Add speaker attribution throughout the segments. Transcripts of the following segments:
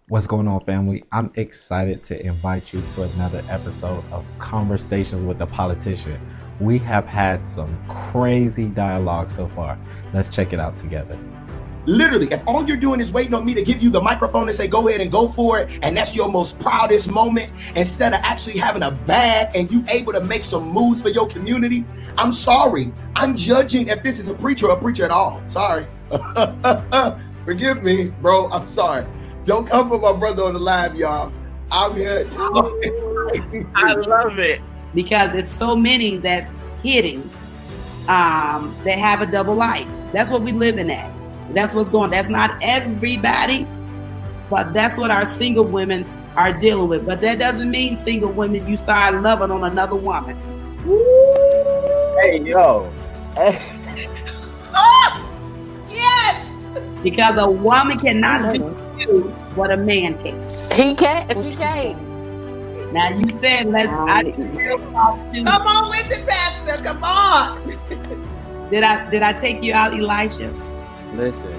Speaker 1: What's going on, family? I'm excited to invite you to another episode of Conversations with a Politician. We have had some crazy dialogue so far. Let's check it out together.
Speaker 2: Literally, if all you're doing is waiting on me to give you the microphone and say, go ahead and go for it, and that's your most proudest moment, instead of actually having a bag and you able to make some moves for your community, I'm sorry. I'm judging if this is a preacher or a preacher at all. Sorry. Forgive me, bro. I'm sorry. Don't come for my brother on the live, y'all. I'm here.
Speaker 3: I love it.
Speaker 4: Because it's so many that's hitting that have a double life. That's what we living at. That's what's going on. That's not everybody, but that's what our single women are dealing with. But that doesn't mean, single women, you start loving on another woman.
Speaker 3: Woo! Hey, yo. Hey.
Speaker 4: Yes! Because a woman cannot do what a man can.
Speaker 5: He can't. He can't.
Speaker 4: Now you said let's.
Speaker 3: Come on with it, Pastor. Come on.
Speaker 4: Did I take you out, Elisha?
Speaker 3: Listen,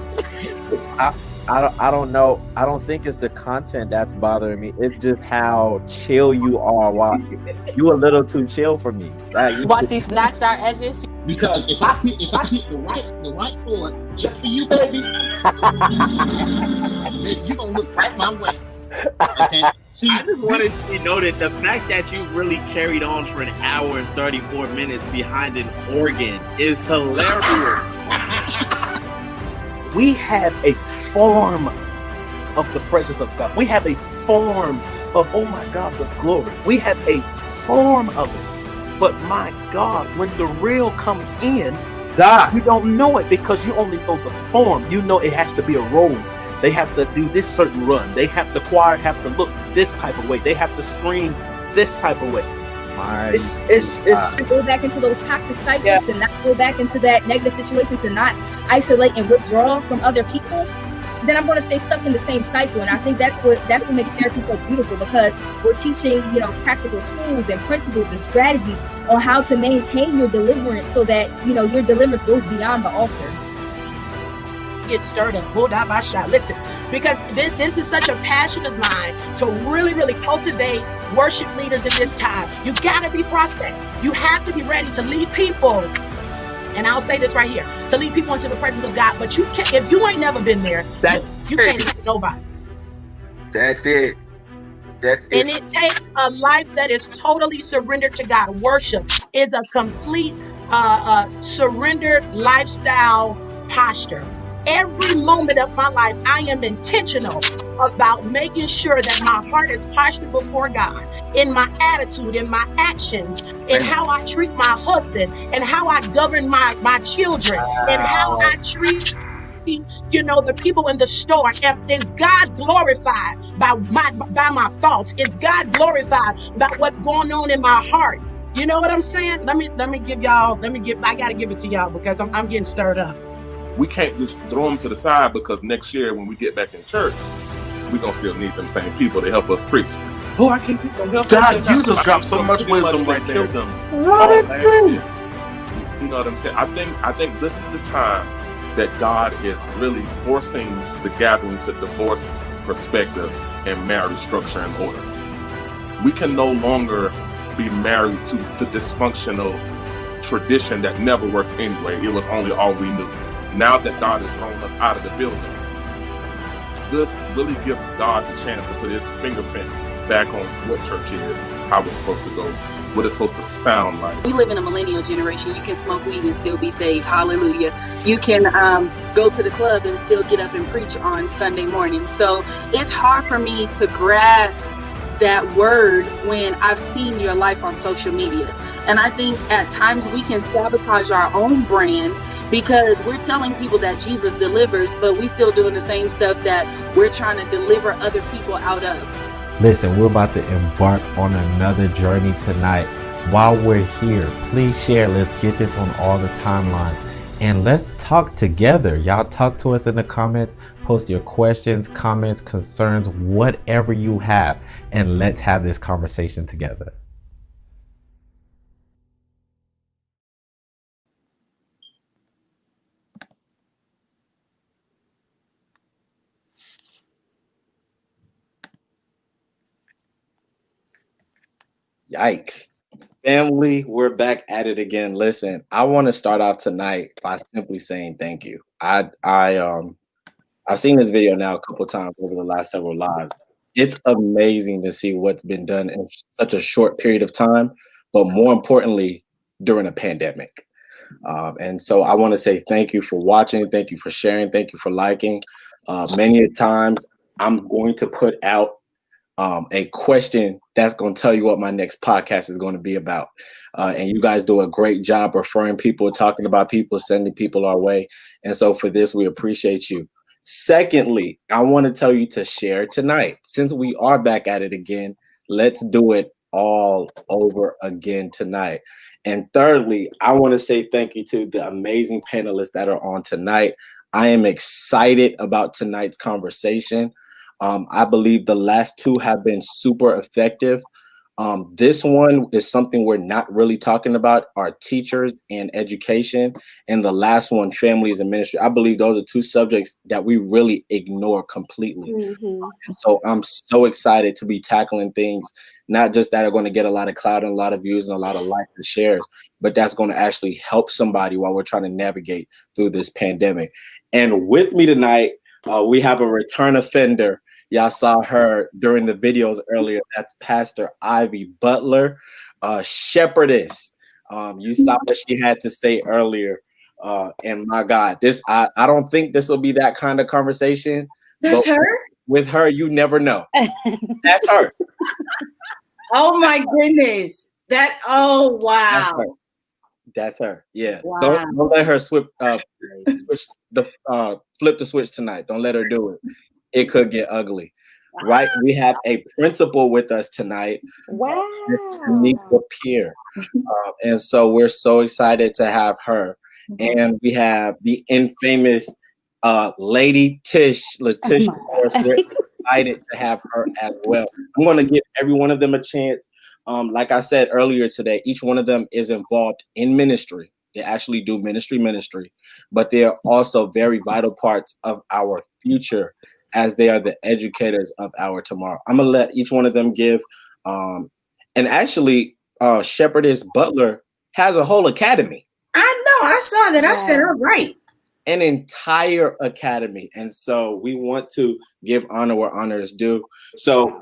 Speaker 3: I don't know. I don't think it's the content that's bothering me. It's just how chill you are. While you a little too chill for me.
Speaker 5: While she snatched our edges.
Speaker 6: Because if I hit the right chord just for you, baby, then you gonna look right my way. Okay. See,
Speaker 7: I just wanted to be noted the fact that you really carried on for an hour and 34 minutes behind an organ is hilarious.
Speaker 8: We have a form of the presence of God. We have a form of, oh my God, the glory. We have a form of it. But my God, when the real comes in,
Speaker 3: God,
Speaker 8: you don't know it because you only know the form. You know it has to be a role. They have to do this certain run. The choir have to look this type of way. They have to scream this type of way.
Speaker 9: It's go back into those toxic cycles and not go back into that negative situation, to not isolate and withdraw from other people, then I'm going to stay stuck in the same cycle. And I think that's what makes therapy so beautiful, because we're teaching, practical tools and principles and strategies on how to maintain your deliverance so that, your deliverance goes beyond the altar.
Speaker 10: Get stirred up, pulled out my shot. Listen, because this is such a passion of mine to really, really cultivate worship leaders in this time. You gotta be processed. You have to be ready to lead people. And I'll say this right here, to lead people into the presence of God. But you can't, if you ain't never been there, you can't lead nobody.
Speaker 8: That's it.
Speaker 10: And it takes a life that is totally surrendered to God. Worship is a complete surrendered lifestyle posture. Every moment of my life, I am intentional about making sure that my heart is postured before God, in my attitude, in my actions, in how I treat my husband, and how I govern my children, and how I treat the people in the store. Is God glorified by my thoughts? Is God glorified by what's going on in my heart? You know what I'm saying? I gotta give it to y'all because I'm getting stirred up.
Speaker 11: We can't just throw them to the side, because next year when we get back in church, we're going to still need them same people to help us preach. Oh, I can't pick on help.
Speaker 6: God, you just dropped so much wisdom right there.
Speaker 11: You know what I'm saying? I think this is the time that God is really forcing the gathering to divorce perspective and marriage structure and order. We can no longer be married to the dysfunctional tradition that never worked anyway. It was only all we knew. Now that God has thrown us out of the building, this really gives God the chance to put his fingerprint back on what church is, how it's supposed to go, what it's supposed to sound like.
Speaker 5: We live in a millennial generation. You can smoke weed and still be saved. Hallelujah. You can go to the club and still get up and preach on Sunday morning. So it's hard for me to grasp that word when I've seen your life on social media. And I think at times we can sabotage our own brand because we're telling people that Jesus delivers, but we still doing the same stuff that we're trying to deliver other people out of.
Speaker 1: Listen, we're about to embark on another journey tonight. While we're here, please share. Let's get this on all the timelines. And let's talk together. Y'all talk to us in the comments. Post your questions, comments, concerns, whatever you have. And let's have this conversation together.
Speaker 12: Yikes. Family, we're back at it again. Listen, I want to start off tonight by simply saying thank you. I've seen this video now a couple of times over the last several lives. It's amazing to see what's been done in such a short period of time, but more importantly, during a pandemic. And so I want to say thank you for watching, thank you for sharing, thank you for liking. Many times I'm going to put out a question that's going to tell you what my next podcast is going to be about. And you guys do a great job referring people, talking about people, sending people our way. And so for this, we appreciate you. Secondly, I want to tell you to share tonight. Since we are back at it again, let's do it all over again tonight. And thirdly, I want to say thank you to the amazing panelists that are on tonight. I am excited about tonight's conversation. I believe the last two have been super effective. This one is something we're not really talking about, our teachers and education. And the last one, families and ministry. I believe those are two subjects that we really ignore completely. So I'm so excited to be tackling things, not just that are going to get a lot of clout and a lot of views and a lot of likes and shares, but that's going to actually help somebody while we're trying to navigate through this pandemic. And with me tonight, we have a return offender. Y'all saw her during the videos earlier. That's Pastor Ivy Butler, shepherdess. You saw what she had to say earlier. And my God, I don't think this will be that kind of conversation.
Speaker 13: That's her?
Speaker 12: With her, you never know. That's her.
Speaker 13: Oh my goodness. Oh wow.
Speaker 12: That's her. Yeah.
Speaker 13: Wow.
Speaker 12: Don't let her flip the switch tonight. Don't let her do it. It could get ugly, right? We have a principal with us tonight.
Speaker 13: Wow.
Speaker 12: Nico Pierre. And so we're so excited to have her. And we have the infamous Lady Letitia. We're excited to have her as well. I'm going to give every one of them a chance. Like I said earlier today, each one of them is involved in ministry. They actually do ministry, but they are also very vital parts of our future, as they are the educators of our tomorrow. I'm going to let each one of them give. And actually, Shepherdess Butler has a whole academy.
Speaker 13: I know. I saw that. I said, all right.
Speaker 12: An entire academy. And so we want to give honor where honor is due. So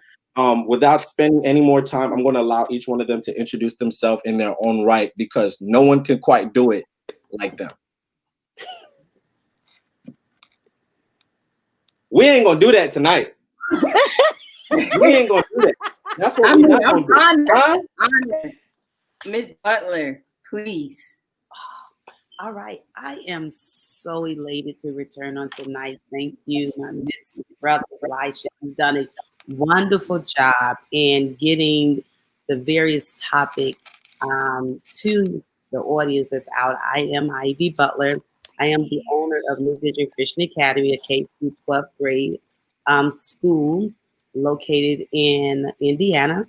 Speaker 12: without spending any more time, I'm going to allow each one of them to introduce themselves in their own right, because no one can quite do it like them. We ain't gonna do that tonight. We ain't gonna do that. That's what we're not gonna do.
Speaker 13: Honored. Miss Butler, please.
Speaker 4: All right. I am so elated to return on tonight. Thank you, my Miss Brother Elisha. You've done a wonderful job in getting the various topic to the audience that's out. I am Ivy Butler. I am the owner of New Vision Christian Academy, a K-12 grade school located in Indiana.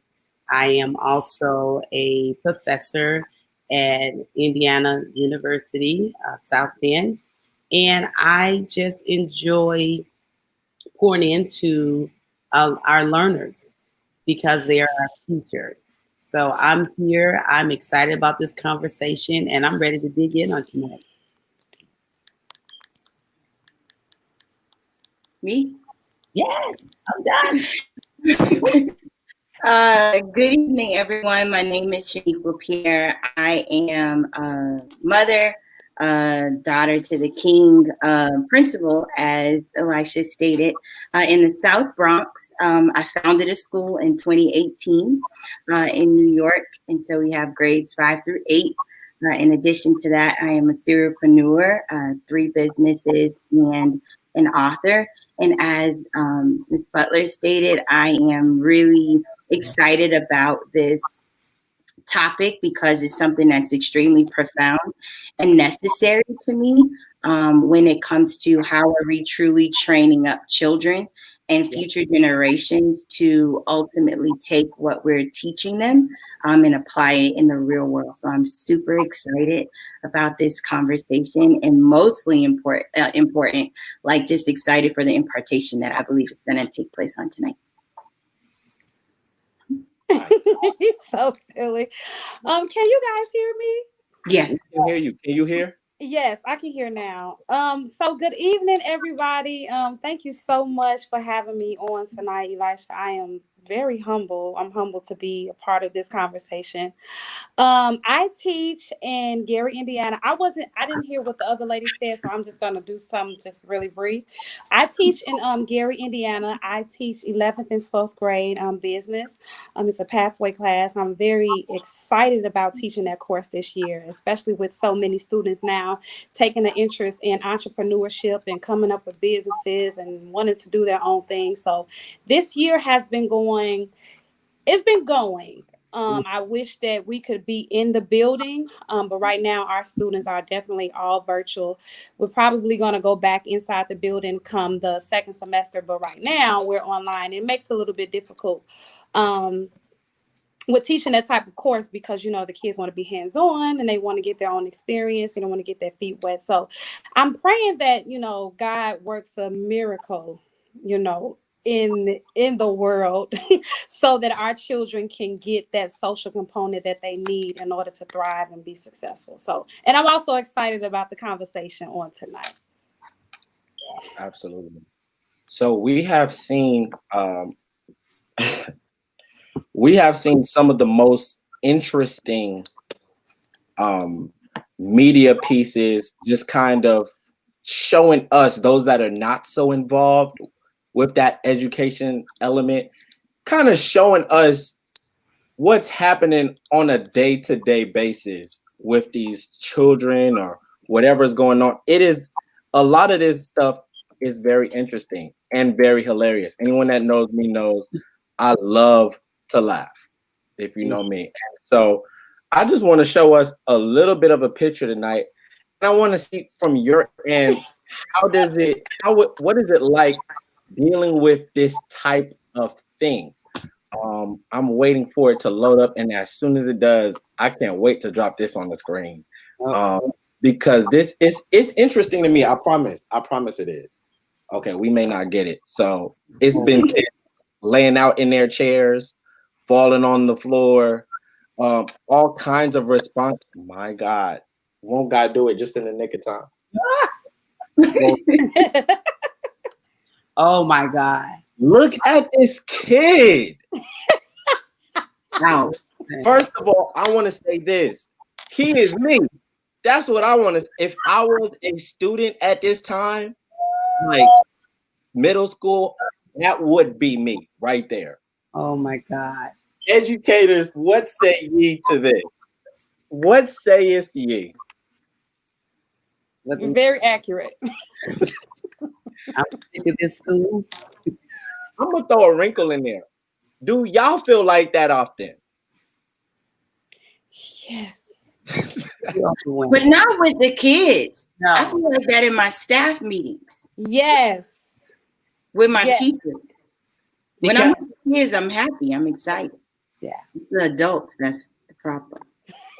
Speaker 4: I am also a professor at Indiana University, South Bend, and I just enjoy pouring into our learners because they are our future. So I'm here. I'm excited about this conversation, and I'm ready to dig in on tonight.
Speaker 13: Me?
Speaker 4: Yes, I'm done.
Speaker 13: Good evening, everyone. My name is CWP Pierre. I am a mother, daughter to the King principal, as Elisha stated, in the South Bronx. I founded a school in 2018 in New York, and so we have grades 5 through 8. In addition to that, I am a serialpreneur, 3 businesses, and an author. And as Ms. Butler stated, I am really excited about this topic because it's something that's extremely profound and necessary to me when it comes to how are we truly training up children and future generations to ultimately take what we're teaching them and apply it in the real world. So I'm super excited about this conversation, and mostly important, like just excited for the impartation that I believe is going to take place on tonight.
Speaker 14: He's so silly. Can you guys hear me?
Speaker 13: Yes.
Speaker 12: We can hear you. Can you hear?
Speaker 14: Yes, I can hear now. So good evening, everybody. Thank you so much for having me on tonight, Elisha. I am very humble. I'm humbled to be a part of this conversation. I teach in Gary, Indiana. I didn't hear what the other lady said, so I'm just gonna do something just really brief. I teach in Gary, Indiana. I teach 11th and 12th grade business. It's a pathway class. I'm very excited about teaching that course this year, especially with so many students now taking an interest in entrepreneurship and coming up with businesses and wanting to do their own thing. So this year has been going. It's been going. I wish that we could be in the building, but right now our students are definitely all virtual. We're probably going to go back inside the building come the second semester, but right now we're online. It makes it a little bit difficult with teaching that type of course because, the kids want to be hands-on and they want to get their own experience. They don't want to get their feet wet. So I'm praying that, God works a miracle, in the world so that our children can get that social component that they need in order to thrive and be successful. So, and I'm also excited about the conversation on tonight.
Speaker 12: Absolutely. So we have seen some of the most interesting media pieces, just kind of showing us, those that are not so involved with that education element, kind of showing us what's happening on a day-to-day basis with these children or whatever's going on. A lot of this stuff is very interesting and very hilarious. Anyone that knows me knows I love to laugh, if you know me. And so I just want to show us a little bit of a picture tonight. And I want to see from your end, what is it like dealing with this type of thing? I'm waiting for it to load up, and as soon as it does, I can't wait to drop this on the screen. Because it's interesting to me. I promise it is. Okay, we may not get it. So it's been kids laying out in their chairs, falling on the floor, all kinds of response. My God, won't God do it just in the nick of time?
Speaker 4: Oh my God.
Speaker 12: Look at this kid. Now, first of all, I want to say this. He is me. That's what I want to. If I was a student at this time, like middle school, that would be me right there.
Speaker 4: Oh my God.
Speaker 12: Educators, what say ye to this? What sayest ye?
Speaker 14: Very accurate.
Speaker 4: I'm sick of this school.
Speaker 12: I'm gonna throw a wrinkle in there. Do y'all feel like that often?
Speaker 14: Yes.
Speaker 13: But not with the kids. No. I feel like that in my staff meetings.
Speaker 14: Yes.
Speaker 13: With my teachers. When I'm with the kids, I'm happy. I'm excited.
Speaker 4: Yeah.
Speaker 13: The adults, that's the problem.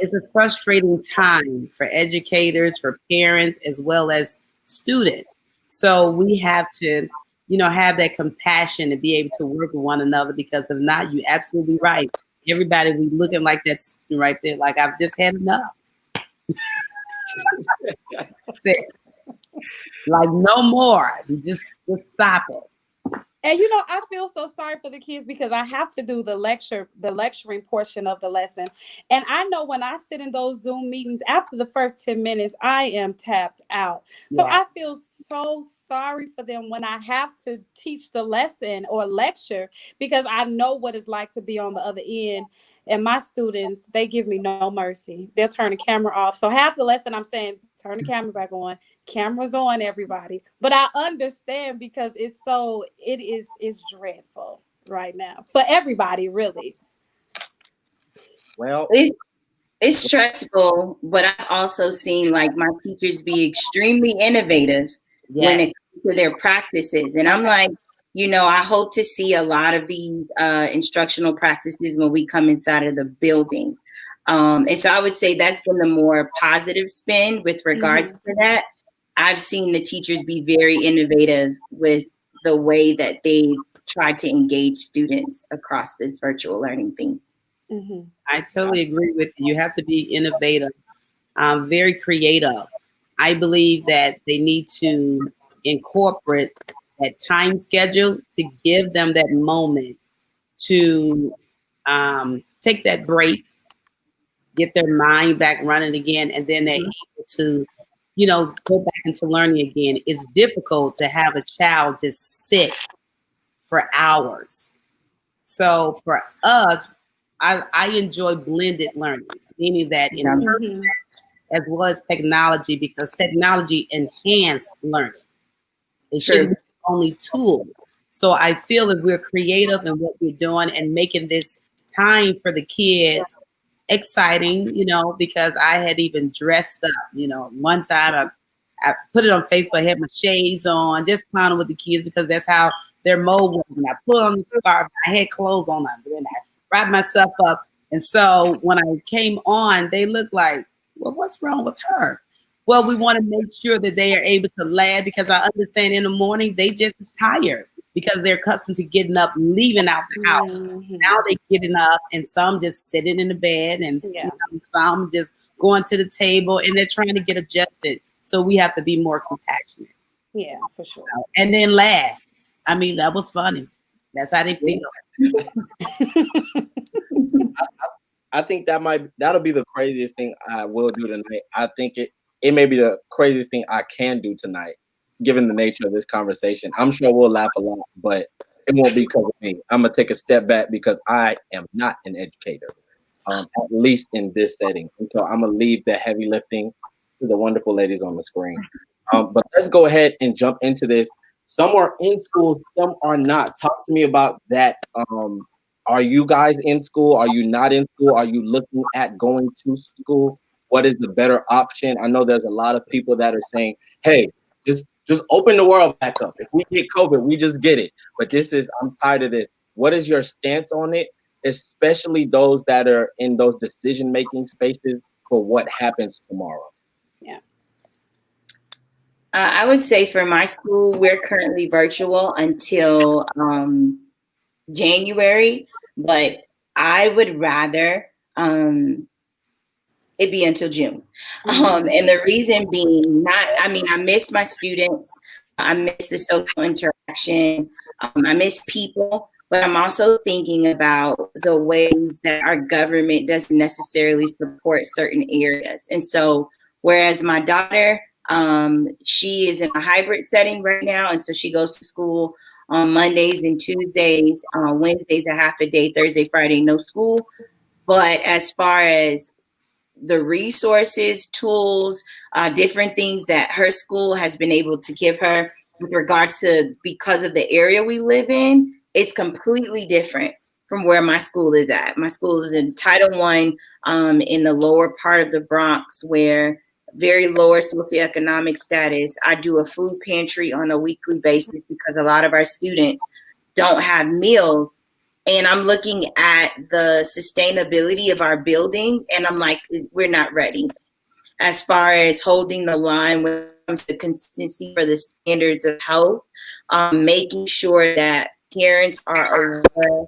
Speaker 4: It's a frustrating time for educators, for parents, as well as students. So we have to, have that compassion to be able to work with one another, because if not, you're absolutely right. Everybody be looking like that right there, like I've just had enough. Like no more. Just stop it.
Speaker 14: And I feel so sorry for the kids because I have to do the lecturing portion of the lesson. And I know when I sit in those Zoom meetings, after the first 10 minutes, I am tapped out. So I feel so sorry for them when I have to teach the lesson or lecture, because I know what it's like to be on the other end. And my students, they give me no mercy. They'll turn the camera off. So half the lesson I'm saying, turn the camera back on. Cameras on, everybody. But I understand because it's dreadful right now for everybody, really.
Speaker 12: Well,
Speaker 13: it's stressful, but I've also seen like my teachers be extremely innovative when it comes to their practices. And I'm like, I hope to see a lot of these instructional practices when we come inside of the building. And so I would say that's been the more positive spin with regards to that. I've seen the teachers be very innovative with the way that they tried to engage students across this virtual learning thing.
Speaker 4: Mm-hmm. I totally agree with you. You have to be innovative, very creative. I believe that they need to incorporate that time schedule to give them that moment to take that break, get their mind back running again, and then they're able to, go back into learning again. It's difficult to have a child just sit for hours. So for us, I enjoy blended learning, meaning that in person as well as technology, because technology enhances learning. It shouldn't be the only tool. So I feel that we're creative in what we're doing and making this time for the kids exciting, because I had even dressed up, one time I put it on Facebook, I had my shades on, just clowning with the kids because that's how their mode was. And I put on the scarf, I had clothes on under, and I wrapped myself up. And so when I came on, they looked like, well, what's wrong with her? Well, we want to make sure that they are able to laugh, because I understand in the morning they just as tired because they're accustomed to getting up, leaving out the house. Now they're getting up, and some just sitting in the bed, and some just going to the table, and they're trying to get adjusted. So we have to be more compassionate.
Speaker 14: Yeah, for sure.
Speaker 4: And then laugh. I mean, that was funny. That's how they feel.
Speaker 3: I think that'll be the craziest thing I will do tonight. I think it may be the craziest thing I can do tonight, given the nature of this conversation. I'm sure we'll laugh a lot, but it won't be because of me. I'm gonna take a step back because I am not an educator, at least in this setting. And so I'm gonna leave the heavy lifting to the wonderful ladies on the screen. But let's go ahead and jump into this. Some are in school, some are not. Talk to me about that. Are you guys in school? Are you not in school? Are you looking at going to school? What is the better option? I know there's a lot of people that are saying, hey, just open the world back up. If we get COVID, we just get it. But I'm tired of this. What is your stance on it? Especially those that are in those decision-making spaces for what happens tomorrow.
Speaker 14: Yeah.
Speaker 13: I would say for my school, we're currently virtual until January, but I would rather it be until June. And the reason being, I miss my students. I miss the social interaction. I miss people, but I'm also thinking about the ways that our government doesn't necessarily support certain areas. And so, whereas my daughter, she is in a hybrid setting right now, and so she goes to school on Mondays and Tuesdays, Wednesdays a half a day, Thursday, Friday, no school. But as far as the resources, tools, different things that her school has been able to give her with regards to, because of the area we live in, it's completely different from where my school is at. My school is in Title I, in the lower part of the Bronx, where very lower socioeconomic status. I do a food pantry on a weekly basis because a lot of our students don't have meals. And I'm looking at the sustainability of our building, and I'm like, we're not ready as far as holding the line when it comes to consistency for the standards of health, making sure that parents are aware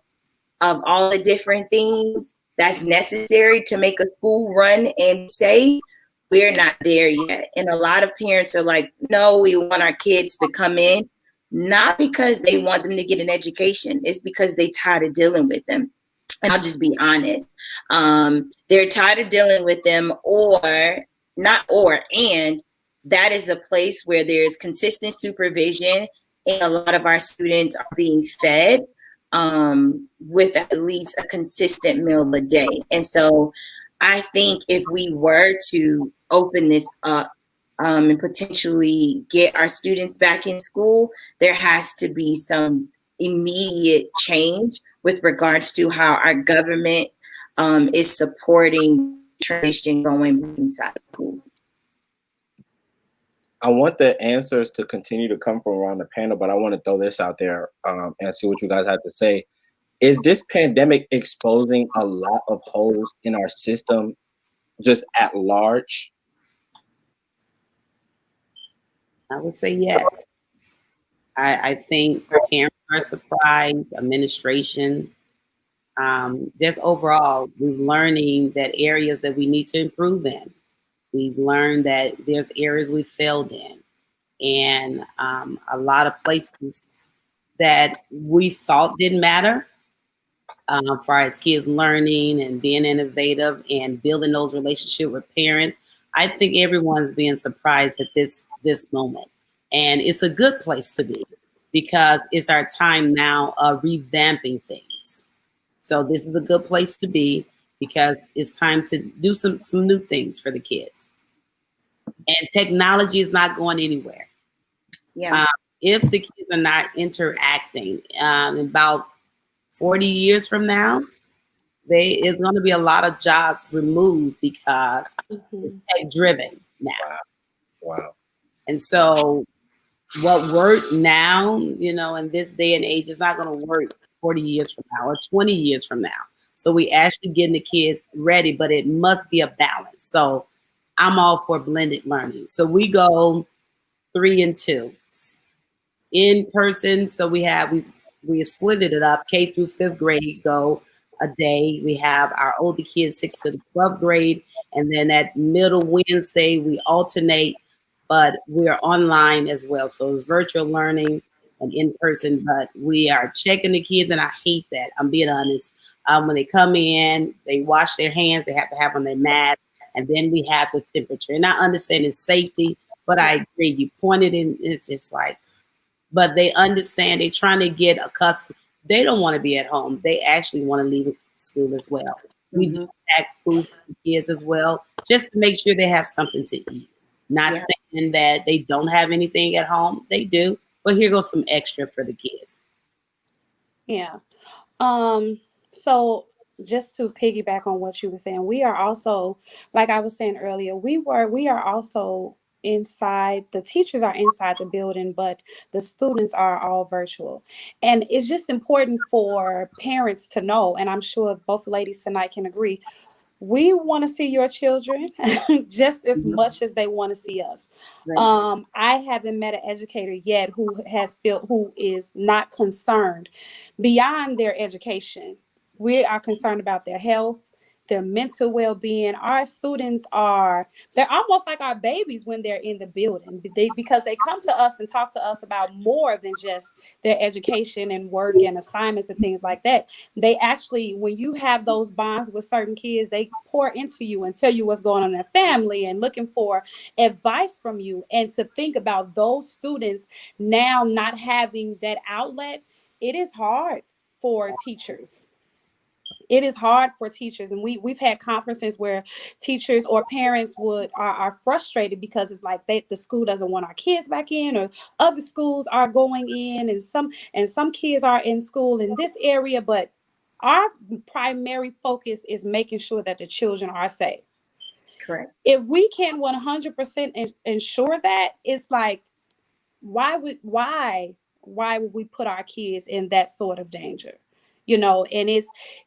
Speaker 13: of all the different things that's necessary to make a school run and safe. We're not there yet. And a lot of parents are like, no, we want our kids to come in, not because they want them to get an education. It's because they're tired of dealing with them. And I'll just be honest. They're tired of dealing with them, and that is a place where there's consistent supervision, and a lot of our students are being fed with at least a consistent meal a day. And so I think if we were to open this up and potentially get our students back in school, there has to be some immediate change with regards to how our government is supporting transition going inside school.
Speaker 3: I want the answers to continue to come from around the panel, but I want to throw this out there and see what you guys have to say. Is this pandemic exposing a lot of holes in our system just at large?
Speaker 4: I would say yes. I think parents our surprise administration. Just overall, we're learning that areas that we need to improve in. We've learned that there's areas we failed in, and a lot of places that we thought didn't matter for as kids learning and being innovative and building those relationships with parents. I think everyone's being surprised at this moment, and it's a good place to be because it's our time now of revamping things. So this is a good place to be because it's time to do some new things for the kids. And technology is not going anywhere.
Speaker 13: Yeah.
Speaker 4: If the kids are not interacting, about 40 years from now, there's going to be a lot of jobs removed because it's tech driven now.
Speaker 12: Wow.
Speaker 4: And so what worked now, in this day and age is not going to work 40 years from now or 20 years from now. So we actually getting the kids ready, but it must be a balance. So I'm all for blended learning. So we go 3 and 2 in person. So we have split it up. K through 5th grade go a day. We have our older kids 6th to the 12th grade, and then at middle Wednesday we alternate, but we're online as well. So it's virtual learning and in person, but we are checking the kids, and I hate that. I'm being honest. When they come in, they wash their hands. They have to have on their mask, and then we have the temperature. And I understand it's safety, but I agree. You pointed in, it's just like, but they understand. They're trying to get accustomed. They don't want to be at home. They actually want to leave school as well. We do pack food for the kids as well, just to make sure they have something to eat. Not saying that they don't have anything at home. They do, but here goes some extra for the kids.
Speaker 14: Yeah. So just to piggyback on what you were saying, we are also, like I was saying earlier, we are also inside. The teachers are inside the building, but the students are all virtual. And it's just important for parents to know, and I'm sure both ladies tonight can agree, we want to see your children just as much as they want to see us.
Speaker 13: Right.
Speaker 14: I haven't met an educator yet who is not concerned beyond their education. We are concerned about their health, their mental well-being. Our students they're almost like our babies when they're in the building, because they come to us and talk to us about more than just their education and work and assignments and things like that. They actually, when you have those bonds with certain kids, they pour into you and tell you what's going on in their family and looking for advice from you. And to think about those students now not having that outlet, it is hard for teachers. It is hard for teachers, and we've had conferences where teachers or parents are frustrated because it's like the school doesn't want our kids back in, or other schools are going in, and some kids are in school in this area, but our primary focus is making sure that the children are safe.
Speaker 13: Correct.
Speaker 14: If we can 100% ensure that, it's like, why would we put our kids in that sort of danger? And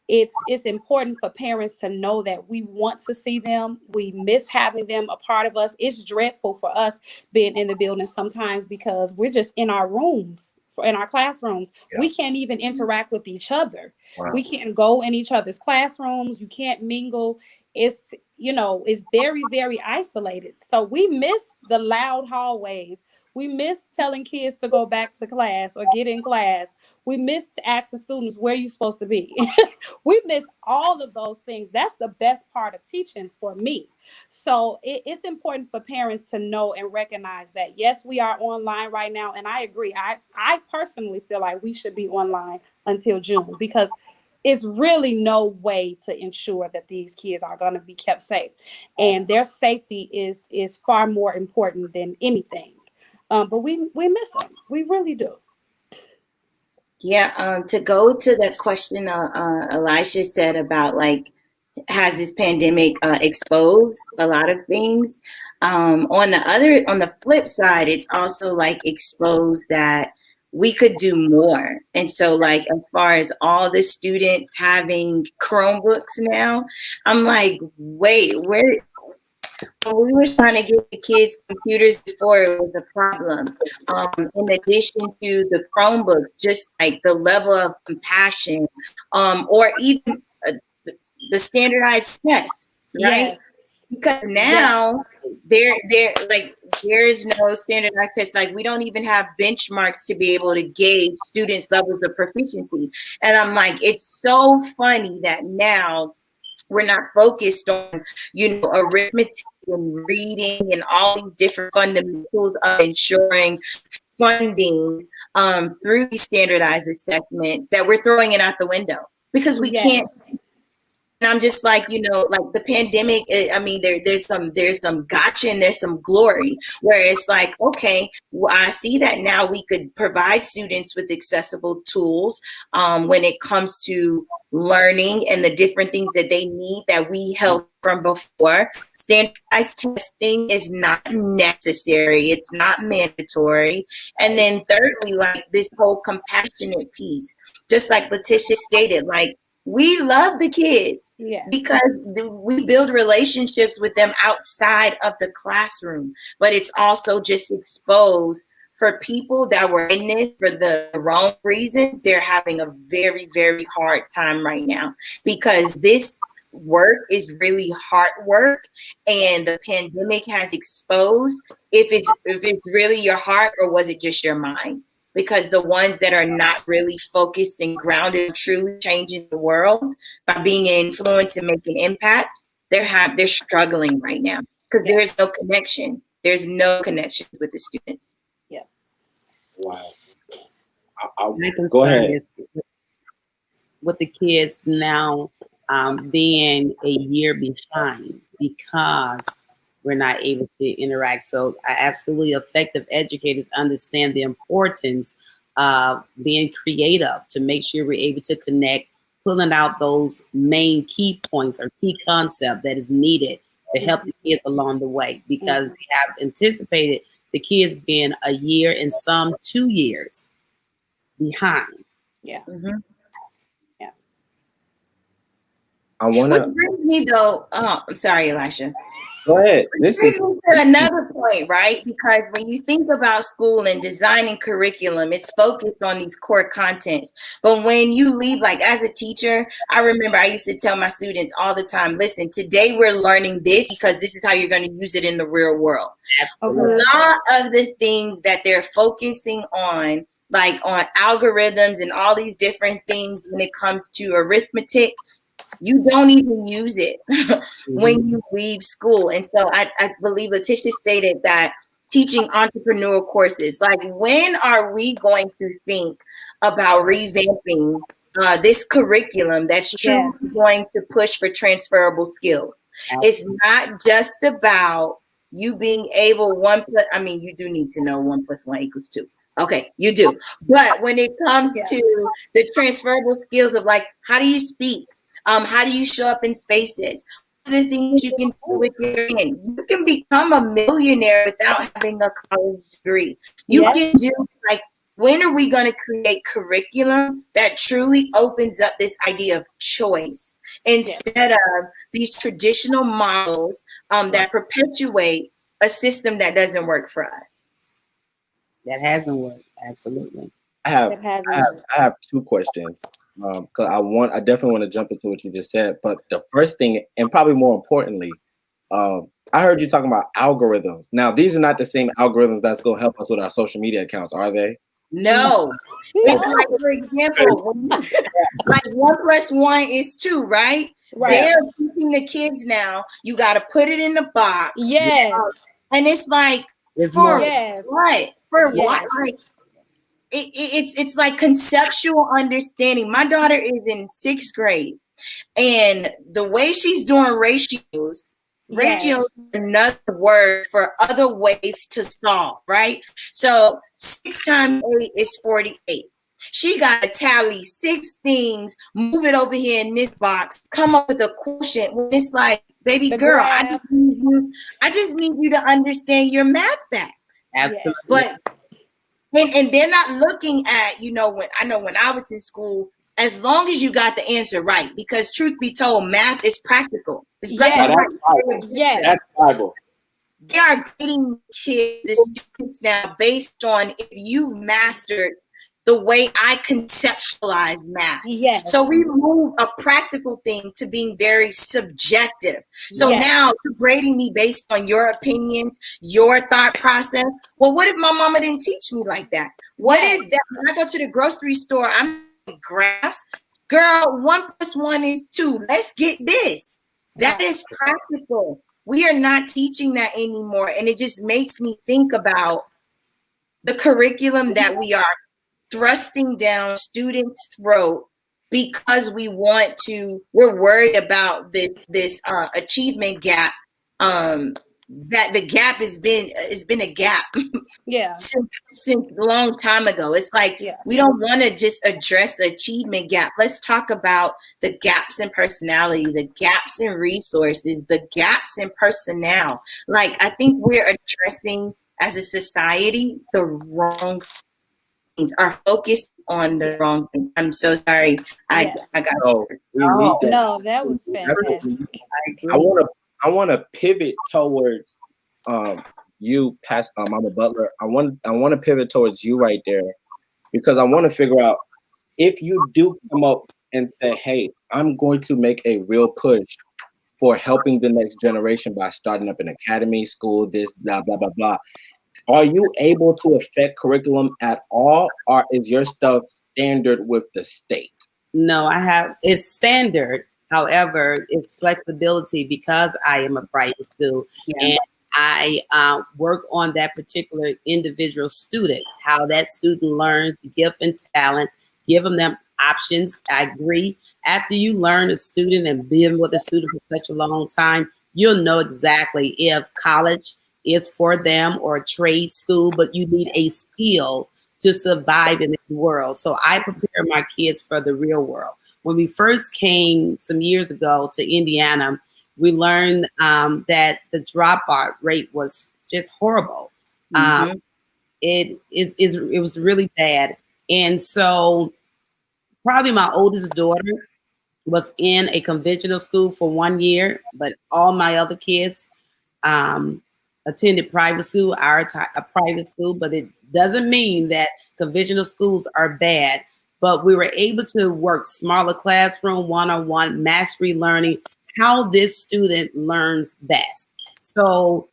Speaker 14: it's important for parents to know that we want to see them. We miss having them a part of us. It's dreadful for us being in the building sometimes because we're just in our rooms, in our classrooms. Yeah. We can't even interact with each other. Wow. We can't go in each other's classrooms. You can't mingle. It's very, very isolated. So we miss the loud hallways. We miss telling kids to go back to class or get in class. We miss asking students, where you supposed to be? We miss all of those things. That's the best part of teaching for me. So it's important for parents to know and recognize that, yes, we are online right now. And I agree. I personally feel like we should be online until June, because it's really no way to ensure that these kids are going to be kept safe. And their safety is far more important than anything. But we miss them. We really do.
Speaker 13: Yeah. To go to the question Elisha said about, like, has this pandemic exposed a lot of things? On the flip side, it's also like exposed that we could do more. And so, like, as far as all the students having Chromebooks now, I'm like, wait, when we were trying to get the kids computers before, it was a problem. In addition to the Chromebooks, just like the level of compassion, or even the standardized tests, right?
Speaker 14: Yes.
Speaker 13: Because now there is no standardized test. Like, we don't even have benchmarks to be able to gauge students' levels of proficiency. And I'm like, it's so funny that now we're not focused on, arithmetic and reading and all these different fundamentals of ensuring funding through these standardized assessments, that we're throwing it out the window because we can't. And I'm just like, like the pandemic, I mean, there's some gotcha and there's some glory, where it's like, okay, well, I see that now we could provide students with accessible tools when it comes to learning and the different things that they need that we held from before. Standardized testing is not necessary. It's not mandatory. And then thirdly, like this whole compassionate piece, just like Letitia stated, like, we love the kids because we build relationships with them outside of the classroom, but it's also just exposed for people that were in this for the wrong reasons. They're having a very, very hard time right now because this work is really hard work, and the pandemic has exposed if it's really your heart or was it just your mind. Because the ones that are not really focused and grounded, truly changing the world by being an influence and making impact, they're struggling right now because there's no connection. There's no connection with the students.
Speaker 14: Yeah.
Speaker 3: Wow.
Speaker 4: Go ahead. With the kids now being a year behind because we're not able to interact. So absolutely effective educators understand the importance of being creative to make sure we're able to connect, pulling out those main key points or key concept that is needed to help the kids along the way, because we have anticipated the kids being a year and some 2 years behind.
Speaker 14: Yeah.
Speaker 13: Mm-hmm.
Speaker 14: Yeah.
Speaker 13: Which brings me though, I'm sorry, Elisha.
Speaker 3: Go ahead.
Speaker 13: This brings me to another point, right? Because when you think about school and designing curriculum, it's focused on these core contents. But when you leave, like as a teacher, I remember I used to tell my students all the time, listen, today we're learning this because this is how you're going to use it in the real world.
Speaker 4: Absolutely.
Speaker 13: A lot of the things that they're focusing on, like on algorithms and all these different things when it comes to arithmetic, you don't even use it when you leave school. And so I believe Letitia stated that teaching entrepreneurial courses, like when are we going to think about revamping this curriculum that's truly going to push for transferable skills? It's not just about you being able you do need to know 1 + 1 = 2. Okay, you do. But when it comes to the transferable skills of like, how do you speak? How do you show up in spaces? What are the things you can do with your hand? You can become a millionaire without having a college degree. You can do, like, when are we going to create curriculum that truly opens up this idea of choice instead of these traditional models that perpetuate a system that doesn't work for us?
Speaker 4: That hasn't worked. Absolutely.
Speaker 3: I have 2 questions. Because I definitely want to jump into what you just said. But the first thing, and probably more importantly, I heard you talking about algorithms. Now, these are not the same algorithms that's going to help us with our social media accounts, are they?
Speaker 13: No. It's like, for example, like 1 + 1 = 2, right? They're teaching the kids now, you got to put it in the box.
Speaker 14: Yes.
Speaker 13: And it's like, for what? For what? Like, it's like conceptual understanding. My daughter is in 6th grade, and the way she's doing ratios is another word for other ways to solve, right? So 6 times 8 is 48. She got to tally 6 things, move it over here in this box, come up with a quotient. When it's like, baby girl, I just need you to understand your math facts.
Speaker 4: Absolutely.
Speaker 13: But and they're not looking at, when I was in school, as long as you got the answer right, because truth be told, math is practical. It's black and white.
Speaker 3: That's Bible.
Speaker 13: They are grading kids, the students now, based on if you've mastered the way I conceptualize math.
Speaker 14: Yes.
Speaker 13: So we move a practical thing to being very subjective. So
Speaker 14: Yes.
Speaker 13: now you're grading me based on your opinions, your thought process. Well, what if my mama didn't teach me like that? What if that when I go to the grocery store, I'm graphs? Girl, 1 + 1 is 2. Let's get this. That is practical. We are not teaching that anymore. And it just makes me think about the curriculum that we are thrusting down students' throat because we're worried about this achievement gap. That the gap has been a gap since a long time ago. It's like we don't want to just address the achievement gap. Let's talk about the gaps in personality, the gaps in resources, the gaps in personnel. Like, I think we're addressing as a society the wrong things, are focused on the wrong thing. I'm so sorry. I got
Speaker 14: No, that was fantastic.
Speaker 3: I want to pivot towards you, past Mama Butler. I want to pivot towards you right there, because I want to figure out if you do come up and say, "Hey, I'm going to make a real push for helping the next generation by starting up an academy, school, this, blah, blah, blah, blah." Are you able to affect curriculum at all, or is your stuff standard with the state?
Speaker 4: No, it's standard. However, it's flexibility because I am a private school and I work on that particular individual student, how that student learns, gift and talent, give them options. I agree. After you learn a student and been with a student for such a long time, you'll know exactly if college is for them or a trade school, but you need a skill to survive in this world. So I prepare my kids for the real world. When we first came some years ago to Indiana, we learned that the dropout rate was just horrible. It was really bad. And so probably my oldest daughter was in a conventional school for 1 year, but all my other kids attended private school, a private school, but it doesn't mean that conventional schools are bad. But we were able to work smaller classroom, one-on-one, mastery learning, how this student learns best. So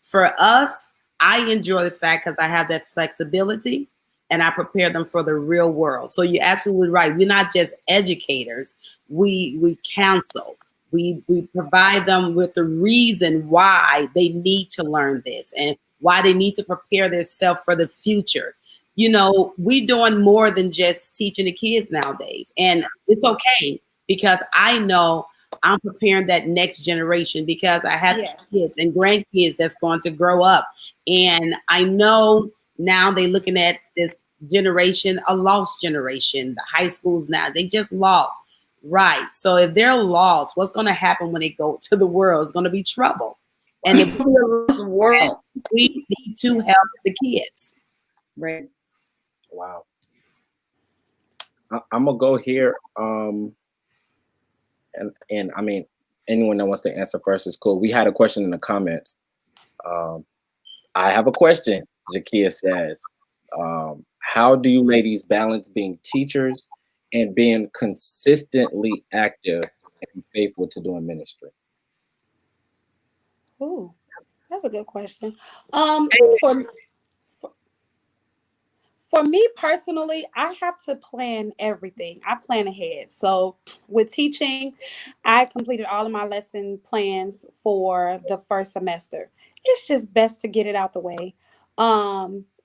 Speaker 4: for us, I enjoy the fact because I have that flexibility and I prepare them for the real world. So you're absolutely right. We're not just educators. We counsel. We provide them with the reason why they need to learn this and why they need to prepare themselves for the future. You know, we're doing more than just teaching the kids nowadays. And it's okay because I know I'm preparing that next generation because I have kids and grandkids that's going to grow up. And I know now they're looking at this generation, a lost generation. The high schools now, they just lost. Right. So if they're lost, what's going to happen when they go to the world? It's going to be trouble. And if we need to help the kids.
Speaker 13: Right.
Speaker 3: Wow. I'm gonna go here. And I mean, anyone that wants to answer first is cool. We had a question in the comments. I have a question. Jakia says, how do you ladies balance being teachers and being consistently active and faithful to doing ministry?
Speaker 14: Ooh, that's a good question. For me personally, I have to plan everything. I plan ahead. So with teaching, I completed all of my lesson plans for the first semester. It's just best to get it out the way.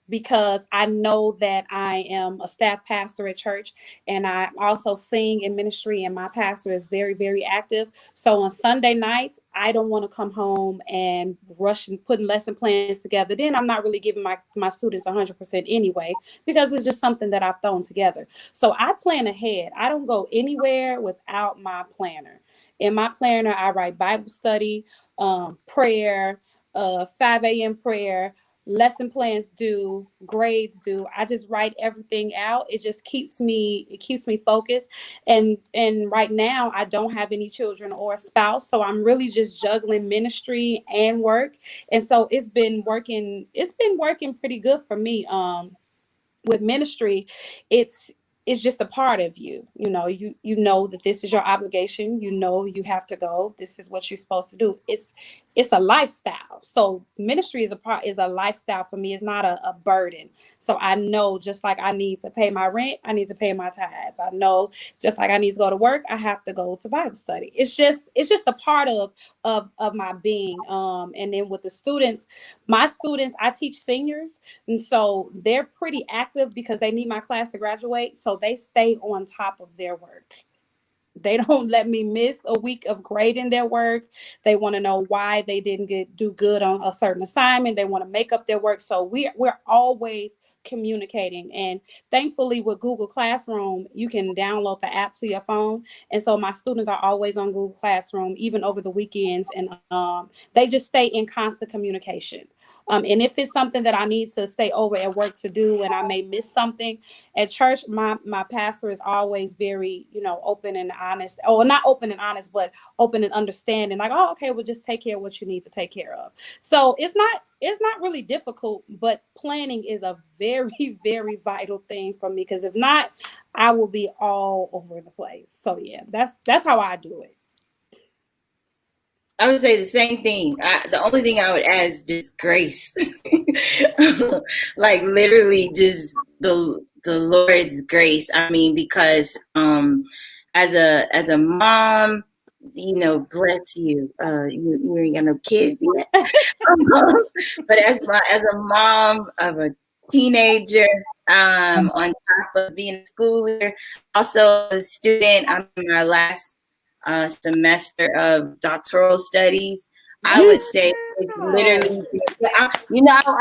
Speaker 14: Because I know that I am a staff pastor at church and I also sing in ministry and my pastor is very, very active. So on Sunday nights, I don't want to come home and rush and putting lesson plans together. Then I'm not really giving my students 100% anyway, because it's just something that I've thrown together. So I plan ahead. I don't go anywhere without my planner. In my planner, I write Bible study, prayer, 5 a.m. prayer, lesson plans due, grades due. I just write everything out. It just keeps me focused. And right now I don't have any children or a spouse, so I'm really just juggling ministry and work. And so it's been working pretty good for me. With ministry, it's just a part of you. You know that this is your obligation. You have to go. This is what you're supposed to do. It's a lifestyle. So ministry is a lifestyle for me. It's not a burden. So I know, just like I need to pay my rent, I need to pay my tithes. I know, just like I need to go to work, I have to go to Bible study. It's just a part of my being. And then with the students, my students, I teach seniors, and so they're pretty active because they need my class to graduate. So they stay on top of their work. They don't let me miss a week of grading their work. They want to know why they didn't do good on a certain assignment. They want to make up their work. So we're always communicating. And thankfully with Google Classroom, you can download the app to your phone. And so my students are always on Google Classroom, even over the weekends. And they just stay in constant communication. And if it's something that I need to stay over at work to do, and I may miss something at church, my pastor is always very, open and honest. Or not open and honest, but open and understanding. Like, oh, okay, well, just take care of what you need to take care of. So it's not really difficult, but planning is a very, very vital thing for me. Because if not, I will be all over the place. So yeah, that's how I do it.
Speaker 13: I would say the same thing. The only thing I would add is just grace. Like literally just the Lord's grace. I mean, because as a mom, bless you. You ain't got no kids yet. But as a mom of a teenager, on top of being a school leader, also a student, I'm in my last semester of doctoral studies. I would say it's literally, I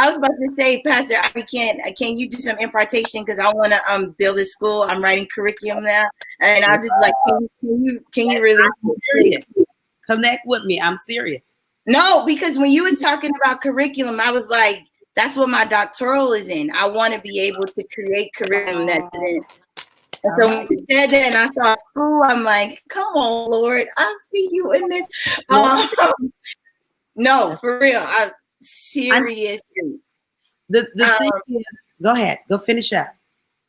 Speaker 13: was about to say, Pastor, can you do some impartation? Because I want to build a school. I'm writing curriculum now. And I just like, can you really?
Speaker 4: I'm serious. Connect with me. I'm serious.
Speaker 13: No, because when you was talking about curriculum, I was like, that's what my doctoral is in. I want to be able to create curriculum that's in. And so when you said that and I saw school, I'm like, come on, Lord, I see you in this. No, for real. I'm serious.
Speaker 4: The thing is, go ahead, go finish up.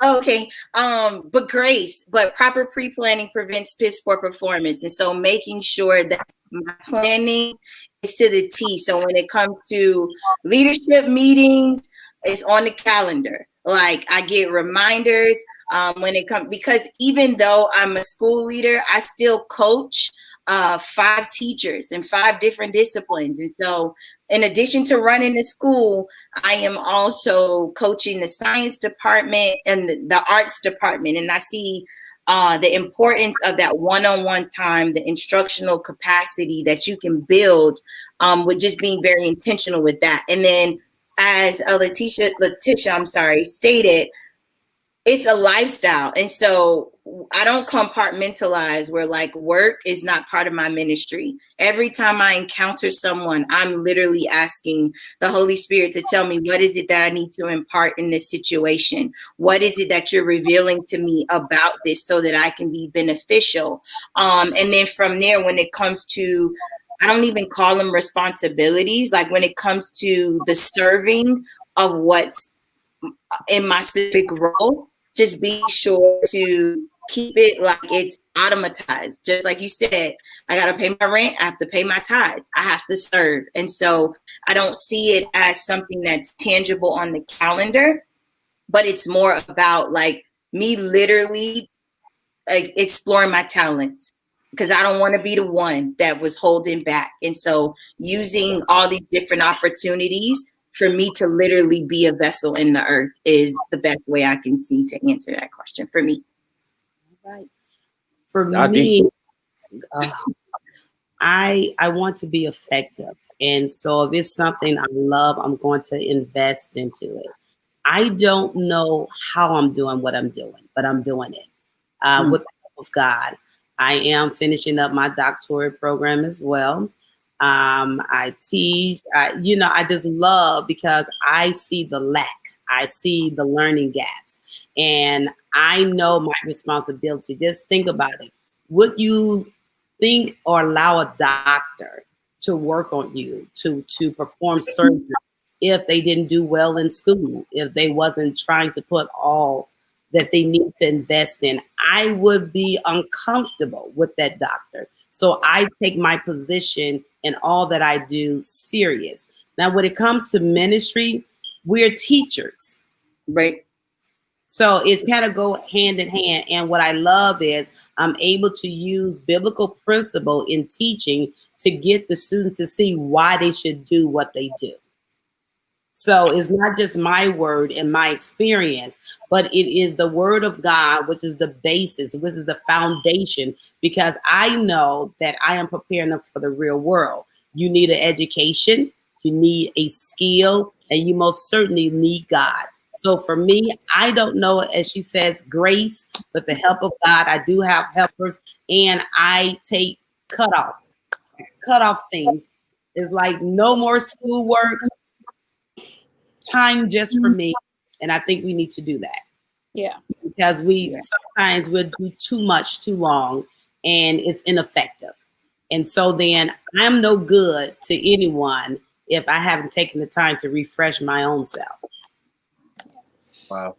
Speaker 13: Okay. But grace, but proper pre-planning prevents piss poor performance. And so making sure that my planning is to the T. So when it comes to leadership meetings, it's on the calendar. Like I get reminders when it comes, because even though I'm a school leader, I still coach 5 teachers in 5 different disciplines. And so in addition to running the school, I am also coaching the science department and the arts department. And I see the importance of that one-on-one time, the instructional capacity that you can build with just being very intentional with that. And then as Letitia, stated, it's a lifestyle. And so I don't compartmentalize where like work is not part of my ministry. Every time I encounter someone, I'm literally asking the Holy Spirit to tell me, what is it that I need to impart in this situation? What is it that you're revealing to me about this so that I can be beneficial? And then from there, when it comes to, I don't even call them responsibilities. Like when it comes to the serving of what's in my specific role, just be sure to keep it like it's automatized. Just like you said, I got to pay my rent. I have to pay my tithes. I have to serve. And so I don't see it as something that's tangible on the calendar, but it's more about like me literally like exploring my talents, because I don't want to be the one that was holding back. And so using all these different opportunities for me to literally be a vessel in the earth is the best way I can see to answer that question for me.
Speaker 4: Right. For me, I want to be effective. And so if it's something I love, I'm going to invest into it. I don't know how I'm doing what I'm doing, but I'm doing it with the help of God. I am finishing up my doctorate program as well. I teach. I just love because I see the lack. I see the learning gaps. And I know my responsibility. Just think about it. Would you think or allow a doctor to work on you, to perform surgery if they didn't do well in school, if they wasn't trying to put all that they need to invest in? I would be uncomfortable with that doctor. So I take my position and all that I do serious. Now, when it comes to ministry, we're teachers.
Speaker 13: Right.
Speaker 4: So it's kind of go hand in hand. And what I love is I'm able to use biblical principle in teaching to get the students to see why they should do what they do. So it's not just my word and my experience, but it is the word of God, which is the basis, which is the foundation, because I know that I am preparing them for the real world. You need an education, you need a skill, and you most certainly need God. So for me, I don't know, as she says, grace, but the help of God, I do have helpers, and I take cutoff things. It's like no more schoolwork, time just for me. And I think we need to do that.
Speaker 14: Yeah.
Speaker 4: Because sometimes we'll do too much too long and it's ineffective. And so then I'm no good to anyone if I haven't taken the time to refresh my own self.
Speaker 3: Wow.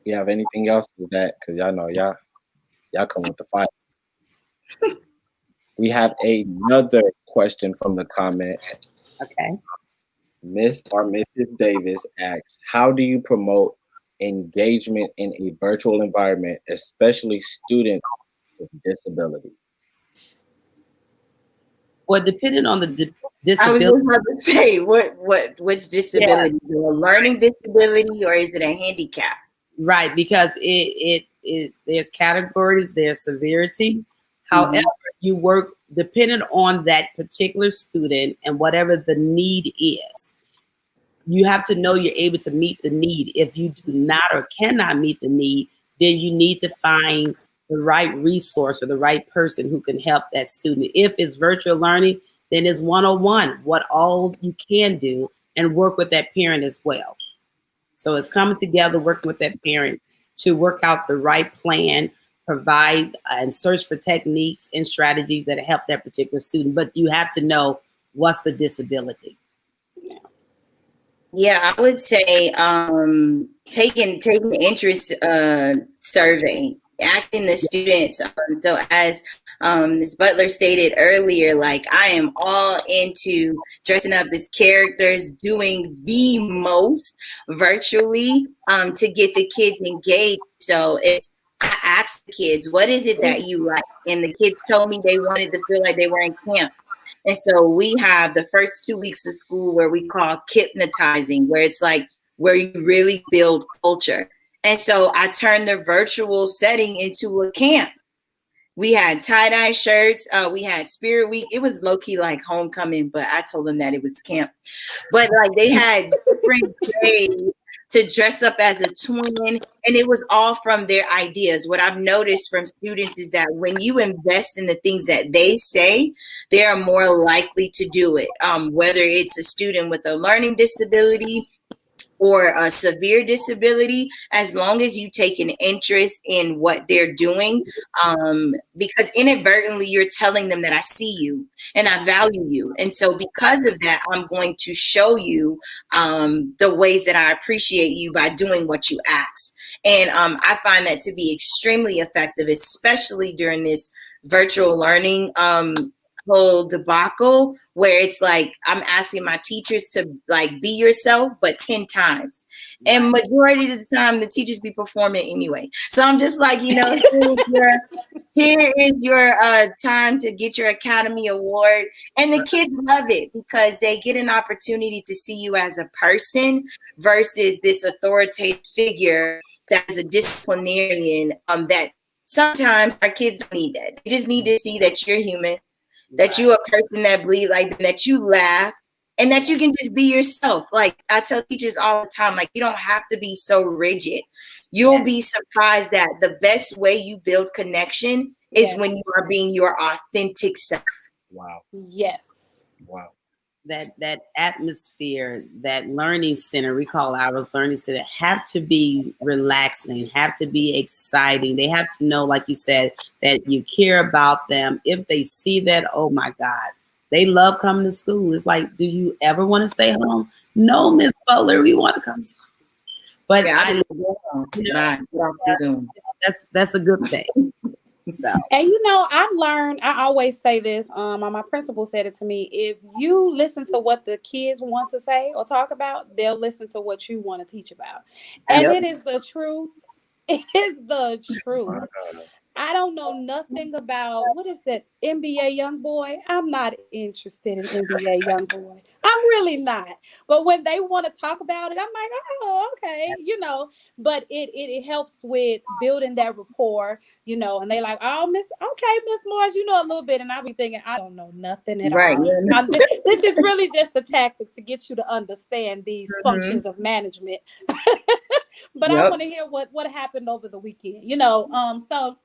Speaker 3: You have anything else with that? Because y'all know y'all come with the fire. We have another question from the comment.
Speaker 4: Okay.
Speaker 3: Miss or Mrs. Davis asks, how do you promote engagement in a virtual environment, especially students with disabilities?
Speaker 4: Well, depending on the disability.
Speaker 13: I was just about to say, which disability? Yeah. A learning disability, or is it a handicap?
Speaker 4: Right, because it there's categories, there's severity. However, you work depending on that particular student and whatever the need is. You have to know you're able to meet the need. If you do not or cannot meet the need, then you need to find the right resource or the right person who can help that student. If it's virtual learning, then it's 101, what all you can do, and work with that parent as well. So it's coming together, working with that parent to work out the right plan, provide and search for techniques and strategies that help that particular student. But you have to know what's the disability.
Speaker 13: Yeah, I would say taking the interest survey, asking the students. So as Ms. Butler stated earlier, like, I am all into dressing up as characters, doing the most virtually to get the kids engaged. So I asked the kids, what is it that you like? And the kids told me they wanted to feel like they were in camp. And so we have the first 2 weeks of school where we call hypnotizing, where it's like where you really build culture. And so I turned the virtual setting into a camp. We had tie-dye shirts. We had Spirit Week. It was low-key like homecoming, but I told them that it was camp. But like they had different days to dress up as a twin, and it was all from their ideas. What I've noticed from students is that when you invest in the things that they say, they are more likely to do it. Whether it's a student with a learning disability or a severe disability, as long as you take an interest in what they're doing, because inadvertently you're telling them that I see you and I value you. And so because of that, I'm going to show you the ways that I appreciate you by doing what you ask. And I find that to be extremely effective, especially during this virtual learning whole debacle, where it's like I'm asking my teachers to like be yourself, but 10 times. And majority of the time the teachers be performing anyway. So I'm just like, here is your time to get your Academy Award. And the kids love it because they get an opportunity to see you as a person versus this authoritative figure that's a disciplinarian, that sometimes our kids don't need that. They just need to see that you're human, that you a person that bleed, like that you laugh, and that you can just be yourself. Like I tell teachers all the time, like, you don't have to be so rigid. You'll be surprised that the best way you build connection is when you are being your authentic self.
Speaker 3: Wow.
Speaker 14: Yes.
Speaker 3: Wow.
Speaker 4: That atmosphere, that learning center, we call ours learning center, have to be relaxing, have to be exciting. They have to know, like you said, that you care about them. If they see that, oh my God, they love coming to school. It's like, do you ever want to stay home? No, Miss Butler, we want to come. But
Speaker 13: Yeah,
Speaker 4: I, that's a good thing. So,
Speaker 14: and I've learned, I always say this, my principal said it to me, if you listen to what the kids want to say or talk about, they'll listen to what you want to teach about. And it is the truth. It is the truth. I don't know nothing about, what is that, NBA young boy? I'm not interested in NBA young boy. I'm really not. But when they want to talk about it, I'm like, oh, okay, But it helps with building that rapport, and they like, oh, Miss Morris, you know a little bit, and I'll be thinking, I don't know nothing at
Speaker 13: Right.
Speaker 14: all. This is really just a tactic to get you to understand these functions of management. But I want to hear what happened over the weekend, so.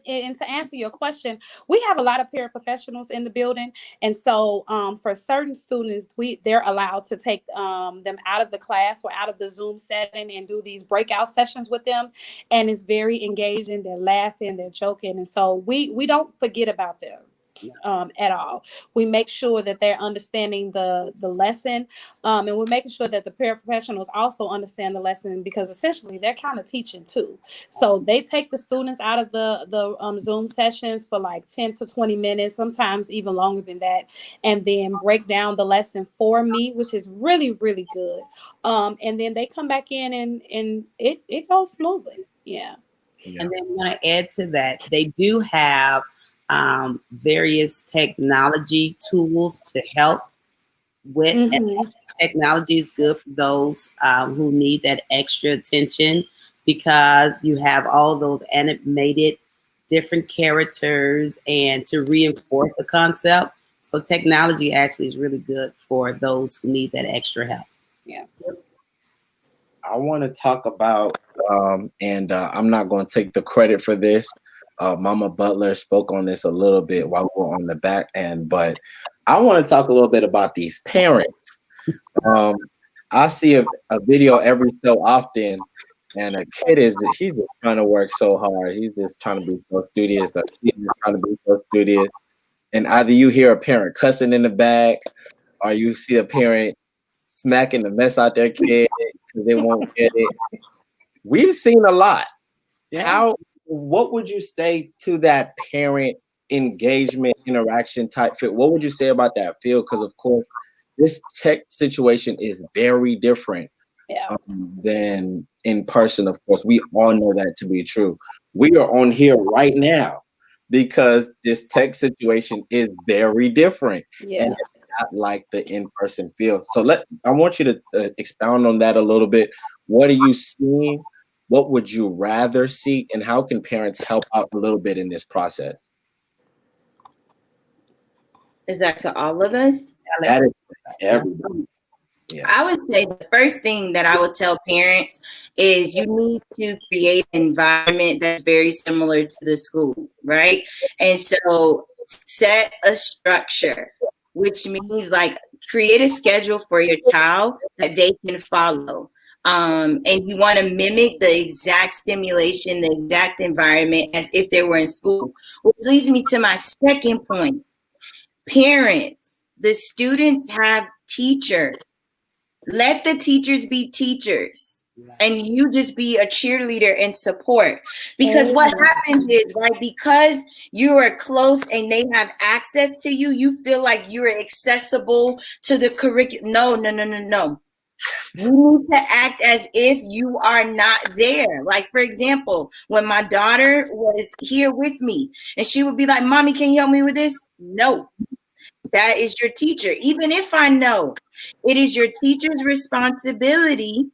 Speaker 14: And to answer your question, we have a lot of paraprofessionals in the building, and so for certain students, they're allowed to take them out of the class or out of the Zoom setting and do these breakout sessions with them, and it's very engaging. They're laughing, they're joking, and so we don't forget about them. At all. We make sure that they're understanding the lesson, and we're making sure that the paraprofessionals also understand the lesson, because essentially they're kind of teaching too. So they take the students out of the Zoom sessions for like 10 to 20 minutes, sometimes even longer than that, and then break down the lesson for me, which is really, really good. And then they come back in and it goes smoothly. Yeah.
Speaker 4: And then I want to add to that, they do have various technology tools to help with. And technology is good for those who need that extra attention, because you have all those animated different characters and to reinforce a concept. So technology actually is really good for those who need that extra help.
Speaker 14: Yeah.
Speaker 3: I want to talk about, and I'm not going to take the credit for this. Mama Butler spoke on this a little bit while we were on the back end, but I want to talk a little bit about these parents. I see a video every so often, and a kid he's just trying to work so hard. He's just trying to be so studious. Or she's just trying to be so studious. And either you hear a parent cussing in the back, or you see a parent smacking the mess out their kid because they won't get it. We've seen a lot. Yeah. What would you say to that parent engagement interaction type field? What would you say about that field? Because of course, this tech situation is very different than in person. Of course, we all know that to be true. We are on here right now because this tech situation is very different.
Speaker 14: Yeah.
Speaker 3: And it's not like the in-person feel. So I want you to expound on that a little bit. What are you seeing? What would you rather see? And how can parents help out a little bit in this process?
Speaker 13: Is that to all of us?
Speaker 3: That is everybody.
Speaker 13: Yeah. I would say the first thing that I would tell parents is you need to create an environment that's very similar to the school, right? And so set a structure, which means like create a schedule for your child that they can follow. And you want to mimic the exact stimulation, the exact environment as if they were in school, which leads me to my second point. Parents, the students have teachers. Let the teachers be teachers, and you just be a cheerleader and support. Because what happens is, right, because you are close and they have access to you, you feel like you're accessible to the curriculum. No. You need to act as if you are not there. Like, for example, when my daughter was here with me and she would be like, Mommy, can you help me with this? No. That is your teacher. Even if I know, it is your teacher's responsibility.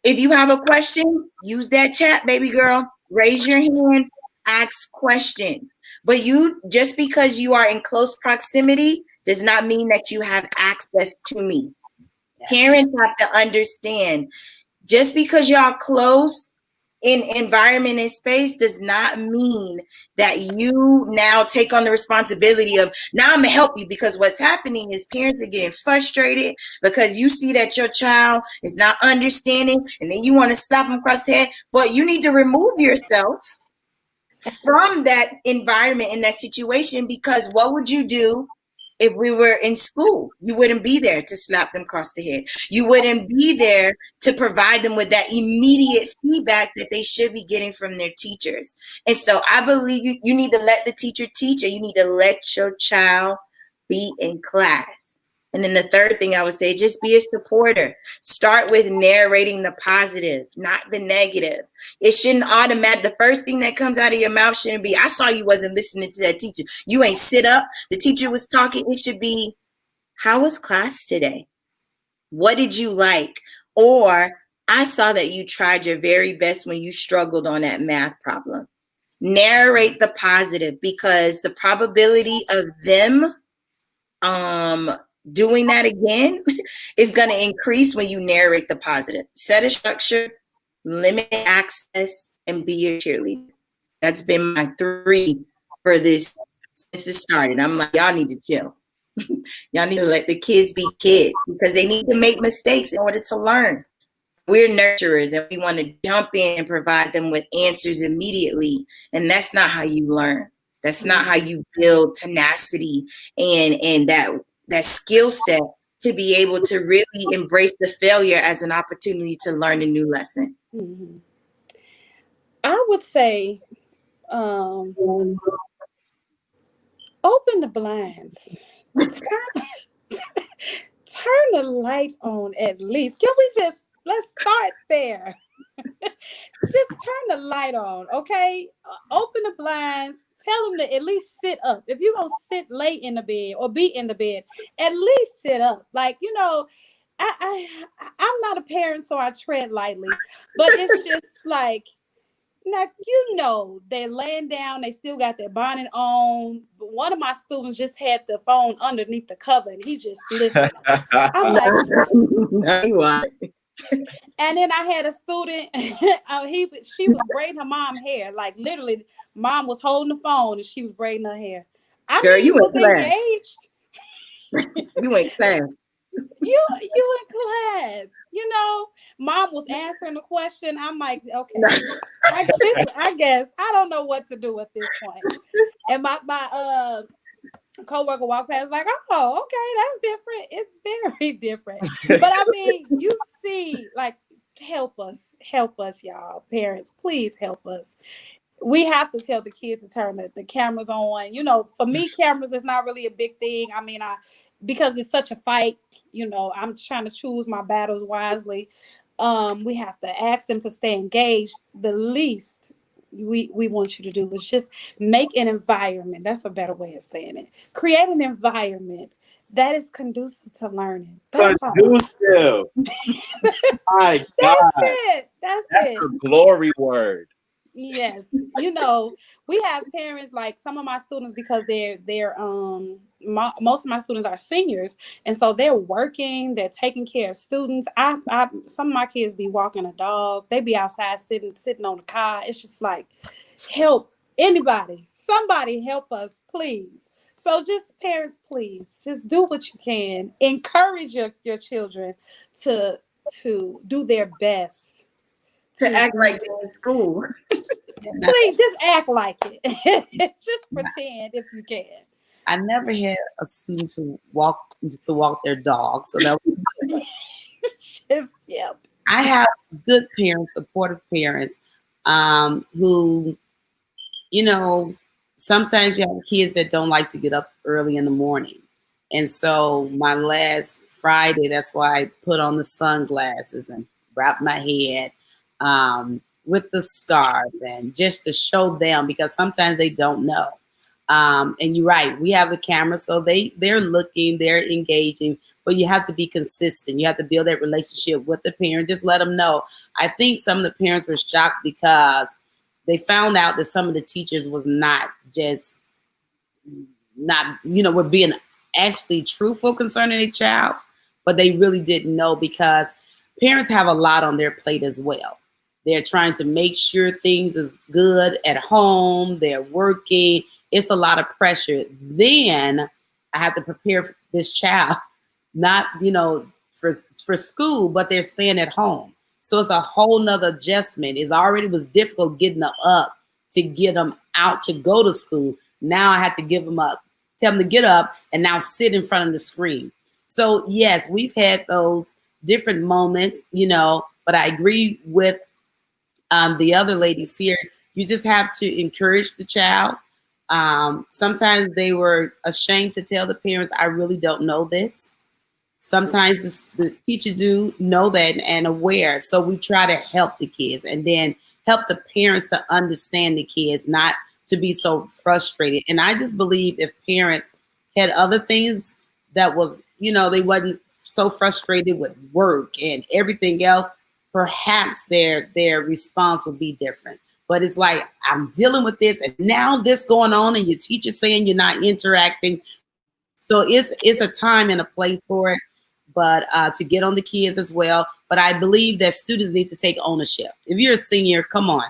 Speaker 13: If you have a question, use that chat, baby girl. Raise your hand, ask questions. But just because you are in close proximity does not mean that you have access to me. Parents have to understand, just because y'all close, in environment and space does not mean that you now take on the responsibility of, now I'm gonna help you, because what's happening is parents are getting frustrated because you see that your child is not understanding, and then you want to slap them across the head. But you need to remove yourself from that environment, in that situation, because what would you do if we were in school? You wouldn't be there to slap them across the head. You wouldn't be there to provide them with that immediate feedback that they should be getting from their teachers. And so I believe you need to let the teacher teach, or you need to let your child be in class. And then the third thing I would say, just be a supporter. Start with narrating the positive, not the negative. It shouldn't the first thing that comes out of your mouth shouldn't be, I saw you wasn't listening to that teacher. You ain't sit up. The teacher was talking. It should be, how was class today? What did you like? Or, I saw that you tried your very best when you struggled on that math problem. Narrate the positive, because the probability of them doing that again is going to increase when you narrate the positive. Set a structure, limit access, and be your cheerleader. That's been my 3 for this since it started. I'm like, y'all need to chill. Y'all need to let the kids be kids, because they need to make mistakes in order to learn. We're nurturers, and we want to jump in and provide them with answers immediately. And that's not how you learn. That's not how you build tenacity and that skill set to be able to really embrace the failure as an opportunity to learn a new lesson.
Speaker 14: Mm-hmm. I would say, open the blinds. Turn the light on at least. Can we let's start there. Just turn the light on, okay? Open the blinds. Tell them to at least sit up. If you're going to sit late in the bed or be in the bed, at least sit up. Like, I'm not a parent, so I tread lightly. But it's just like, now, they're laying down. They still got their bonnet on. But one of my students just had the phone underneath the cover, and he just listened. I'm like,
Speaker 13: no,
Speaker 14: and then I had a student, she was braiding her mom's hair. Like, literally, mom was holding the phone and she was braiding her hair.
Speaker 13: Girl, you
Speaker 14: was engaged.
Speaker 13: You in class.
Speaker 14: You in class. Mom was answering the question. I'm like, okay, I guess I don't know what to do at this point. And my coworker walked past like, oh, okay, that's different. It's very different. But I mean, you see, like, help us, y'all, parents, please help us. We have to tell the kids to turn the cameras on. For me, cameras is not really a big thing. I mean, because it's such a fight, I'm trying to choose my battles wisely. We have to ask them to stay engaged. The least we want you to do is just make an environment. That's a better way of saying it. Create an environment that is conducive to learning. That's
Speaker 3: conducive. My God.
Speaker 14: That's it.
Speaker 3: A glory word.
Speaker 14: Yes. We have parents, like some of my students, because they're most of my students are seniors, and so they're working, they're taking care of students. Some of my kids be walking a dog, they be outside sitting on the car. It's just like, help anybody, somebody help us, please. So just parents, please just do what you can. Encourage your children to do their best.
Speaker 13: To act like they're in school.
Speaker 14: Please just act like it. Just pretend if you can.
Speaker 4: I never had a student to walk their dog, so that was
Speaker 14: just, yep.
Speaker 4: I have good parents, supportive parents, who, sometimes you have kids that don't like to get up early in the morning. And so my last Friday, that's why I put on the sunglasses and wrap my head with the scarf, and just to show them, because sometimes they don't know. And you're right, we have the camera, so they're looking, they're engaging, but you have to be consistent. You have to build that relationship with the parent. Just let them know. I think some of the parents were shocked because they found out that some of the teachers was not, were being actually truthful concerning a child, but they really didn't know, because parents have a lot on their plate as well. They're trying to make sure things is good at home. They're working. It's a lot of pressure. Then I have to prepare this child, not, for school, but they're staying at home. So it's a whole nother adjustment. It already was difficult getting them up to get them out to go to school. Now I have to give them up, tell them to get up and now sit in front of the screen. So yes, we've had those different moments, but I agree with the other ladies here. You just have to encourage the child. Sometimes they were ashamed to tell the parents, I really don't know this. Sometimes the teacher do know that and aware. So we try to help the kids and then help the parents to understand the kids, not to be so frustrated. And I just believe if parents had other things that was, they wasn't so frustrated with work and everything else, perhaps their response would be different. But it's like, I'm dealing with this and now this going on and your teacher saying you're not interacting. So it's a time and a place for it, but to get on the kids as well. But I believe that students need to take ownership. If you're a senior, come on.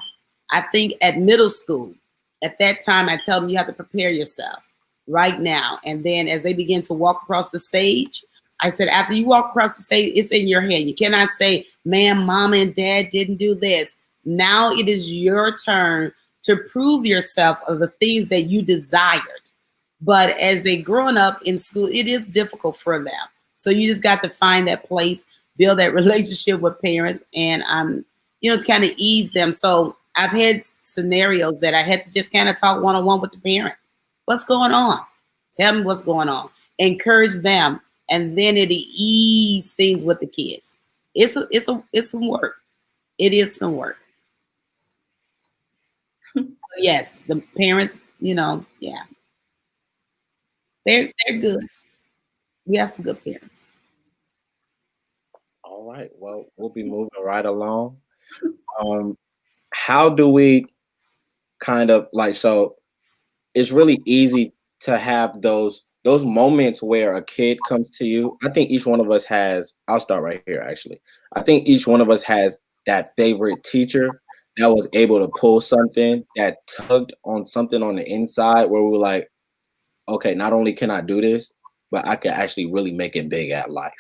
Speaker 4: I think at middle school, at that time, I tell them you have to prepare yourself right now. And then as they begin to walk across the stage, I said, after you walk across the stage, it's in your hand. You cannot say, ma'am, mom and dad didn't do this. Now it is your turn to prove yourself of the things that you desired. But as they growing up in school, it is difficult for them. So you just got to find that place, build that relationship with parents, and to kind of ease them. So I've had scenarios that I had to just kind of talk one-on-one with the parent. What's going on? Tell me what's going on. Encourage them, and then it'll ease things with the kids. It's some work. It is some work. So yes, the parents, yeah. They're good. We have some good parents.
Speaker 3: All right. Well, we'll be moving right along. How do we kind of so it's really easy to have those moments where a kid comes to you. I think each one of us has, I'll start right here actually. I think each one of us has that favorite teacher that was able to pull something that tugged on something on the inside where we were like, okay, not only can I do this, but I can actually really make it big at life.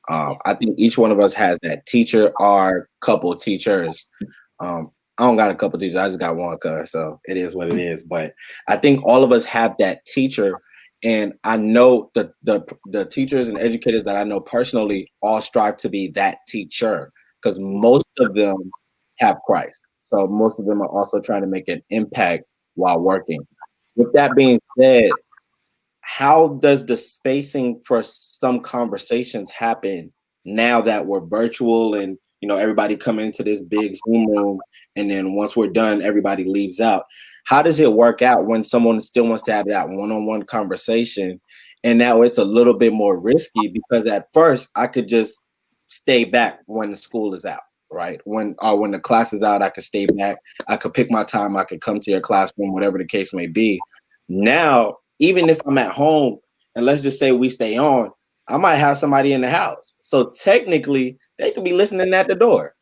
Speaker 3: I think each one of us has that teacher or couple teachers. I don't got a couple teachers. I just got one, so it is what it is. But I think all of us have that teacher, and I know the teachers and educators that I know personally all strive to be that teacher because most of them have Christ. So most of them are also trying to make an impact while working. With that being said, how does the spacing for some conversations happen now that we're virtual and everybody come into this big Zoom room, and then once we're done, everybody leaves out? How does it work out when someone still wants to have that one-on-one conversation? And now it's a little bit more risky because at first I could just stay back when the school is out, right? When the class is out, I could stay back. I could pick my time. I could come to your classroom, whatever the case may be. Now, even if I'm at home and let's just say we stay on, I might have somebody in the house. So technically, they could be listening at the door.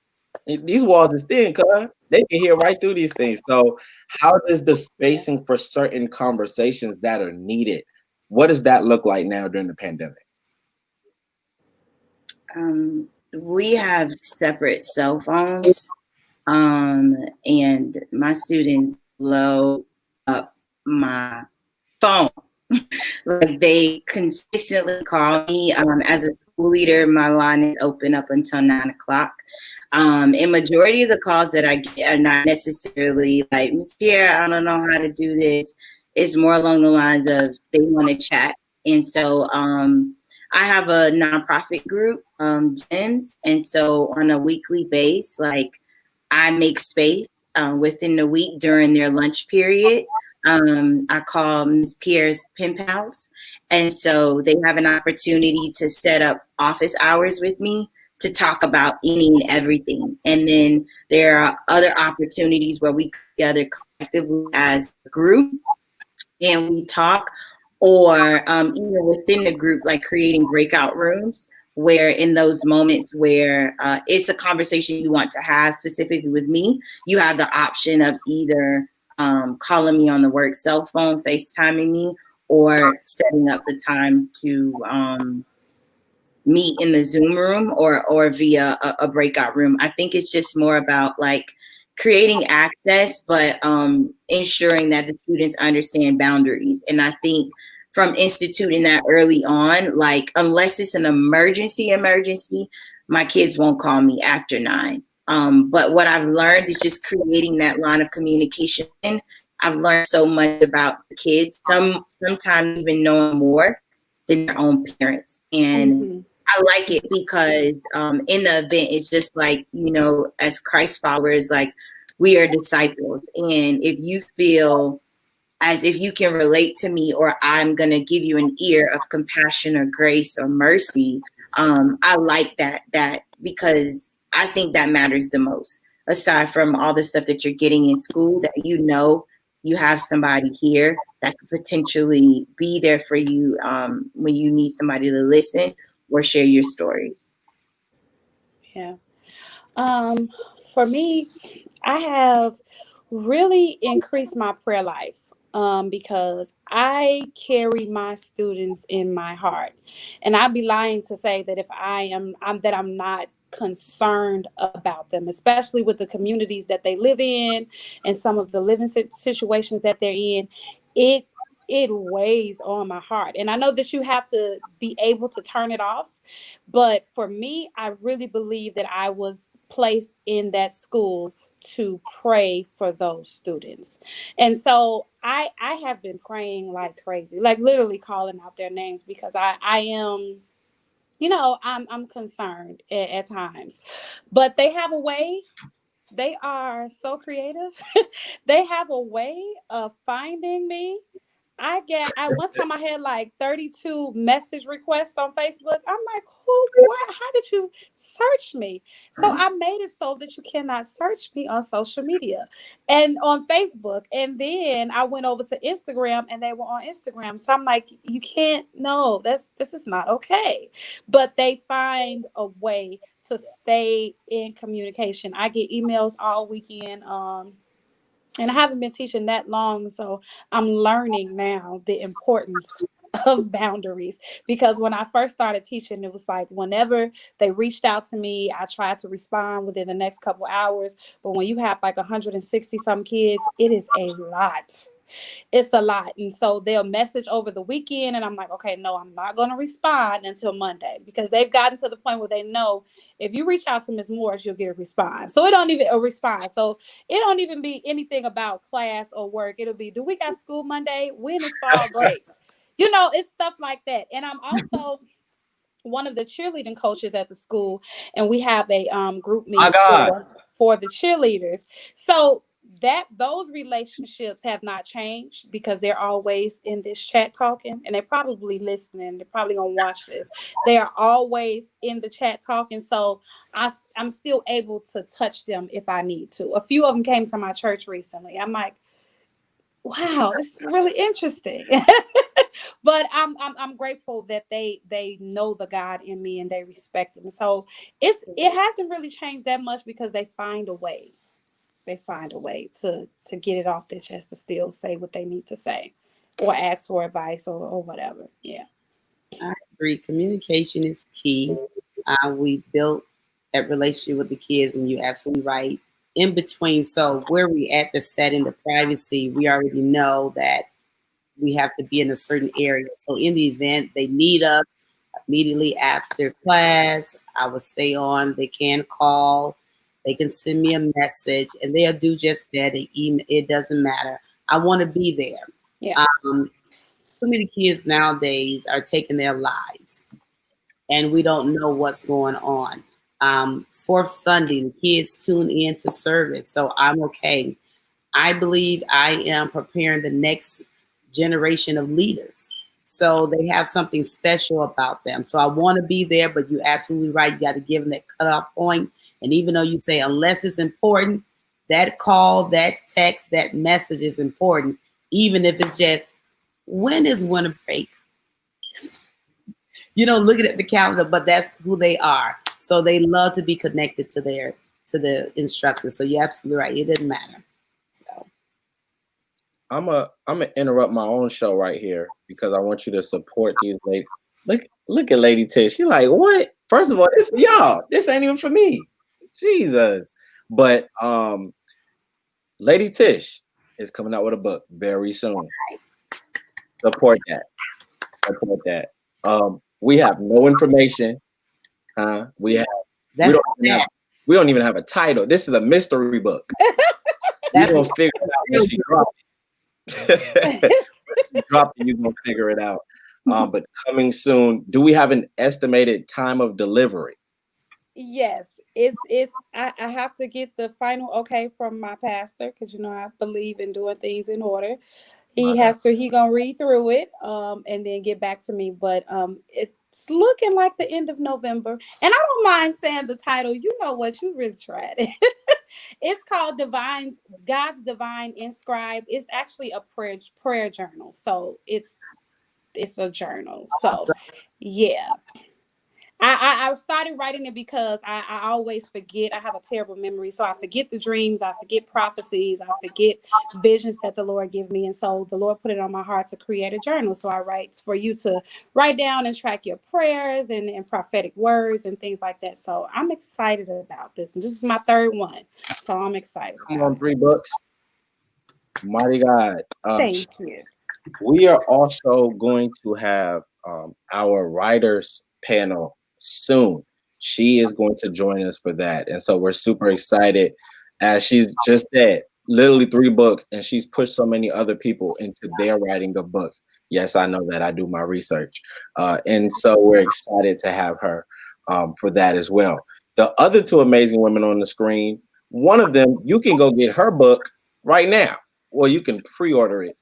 Speaker 3: These walls is thin, cuz they can hear right through these things. So how does the spacing for certain conversations that are needed, what does that look like now during the pandemic?
Speaker 13: We have separate cell phones, and my students blow up my phone. Like they consistently call me. As a school leader, my line is open up until 9 o'clock. And majority of the calls that I get are not necessarily like, Ms. Pierre, I don't know how to do this. It's more along the lines of they want to chat. And so I have a nonprofit group, gyms. And so on a weekly base, like I make space within the week during their lunch period. I call Ms. Pierre's Pen Pals. And so they have an opportunity to set up office hours with me to talk about any and everything. And then there are other opportunities where we gather collectively as a group and we talk, or even within the group, like creating breakout rooms where in those moments where it's a conversation you want to have specifically with me, you have the option of either calling me on the work cell phone, FaceTiming me, or setting up the time to meet in the Zoom room or via a breakout room. I think it's just more about like creating access, but ensuring that the students understand boundaries. And I think from instituting that early on, like unless it's an emergency, my kids won't call me after 9. But what I've learned is just creating that line of communication. I've learned so much about the kids, sometimes even knowing more than their own parents. And I like it because in the event, it's just like, as Christ followers, like we are disciples. And if you feel as if you can relate to me, or I'm going to give you an ear of compassion or grace or mercy, I like that because I think that matters the most. Aside from all the stuff that you're getting in school, that you have somebody here that could potentially be there for you when you need somebody to listen or share your stories.
Speaker 14: Yeah. For me, I have really increased my prayer life because I carry my students in my heart, and I'd be lying to say that if I'm not concerned about them, especially with the communities that they live in and some of the living situations that they're in. It weighs on my heart, and I know that you have to be able to turn it off. But for me, I really believe that I was placed in that school to pray for those students. And so I have been praying like crazy, like literally calling out their names, because I am, I'm concerned at times. But they have a way. They are so creative. They have a way of finding me. One time I had like 32 message requests on Facebook. I'm like, how did you search me? So I made it so that you cannot search me on social media and on Facebook. And then I went over to Instagram and they were on Instagram. So I'm like, you can't, no, this is not okay. But they find a way to stay in communication. I get emails all weekend. And I haven't been teaching that long, so I'm learning now the importance of boundaries. Because when I first started teaching, it was like whenever they reached out to me, I tried to respond within the next couple hours. But when you have like 160 some kids, it is a lot. It's a lot. And so they'll message over the weekend and I'm like, okay, no, I'm not going to respond until Monday, because they've gotten to the point where they know if you reach out to Ms. Morris, you'll get a response. So it don't even be anything about class or work. It'll be, do we got school Monday? When is fall break? It's stuff like that. And I'm also one of the cheerleading coaches at the school, and we have a group meet for the cheerleaders. So those relationships have not changed, because they're always in this chat talking, and they're probably listening. They're probably gonna watch this. They are always in the chat talking. So I'm still able to touch them if I need to. A few of them came to my church recently. I'm like, wow, this is really interesting. But I'm grateful that they know the God in me and they respect him. So it hasn't really changed that much, because they find a way. They find a way to get it off their chest, to still say what they need to say, or ask for advice or whatever. Yeah.
Speaker 15: I agree. Communication is key. We built that relationship with the kids, and you're absolutely right. In between, so where we at the setting, the privacy, we already know that we have to be in a certain area. So in the event they need us immediately after class, I will stay on. They can call, they can send me a message, and they'll do just that. They email, it doesn't matter. I want to be there.
Speaker 14: Yeah.
Speaker 15: So many kids nowadays are taking their lives, and we don't know what's going on. Fourth Sunday, the kids tune in to service, so I'm okay. I believe I am preparing the next generation of leaders, so they have something special about them. So I want to be there, but you're absolutely right. You got to give them that cutoff point. And even though you say, unless it's important, that call, that text, that message is important, even if it's just, when is winter break? looking at the calendar, but that's who they are. So they love to be connected to the instructor. So you're absolutely right. It didn't matter. So
Speaker 12: I'm gonna interrupt my own show right here because I want you to support these ladies. Look at Lady Tish. She's like, what? First of all, this for y'all. This ain't even for me. Jesus. But Lady Tish is coming out with a book very soon. Support that. Support that. We have no information. We don't even have a title. This is a mystery book. We're gonna figure it out when she drops it. Drop it, you're gonna figure it out. But coming soon. Do we have an estimated time of delivery?
Speaker 14: Yes, I have to get the final okay from my pastor because I believe in doing things in order. He gonna read through it and then get back to me. But it's looking like the end of November. And I don't mind saying the title. You know what? You really tried it. It's called God's Divine Inscribed. It's actually a prayer journal. So it's a journal. So yeah. I started writing it because I always forget. I have a terrible memory. So I forget the dreams. I forget prophecies. I forget visions that the Lord give me. And so the Lord put it on my heart to create a journal. So I write for you to write down and track your prayers and prophetic words and things like that. So I'm excited about this. And this is my third one. So I'm excited.
Speaker 12: Come on, 3 books. Mighty God.
Speaker 14: Thank you.
Speaker 12: We are also going to have our writers panel soon. She is going to join us for that. And so we're super excited. As she's just said, literally 3 books, and she's pushed so many other people into their writing of books. Yes, I know that. I do my research. And so we're excited to have her for that as well. The other 2 amazing women on the screen, one of them, you can go get her book right now. Well, you can pre-order it.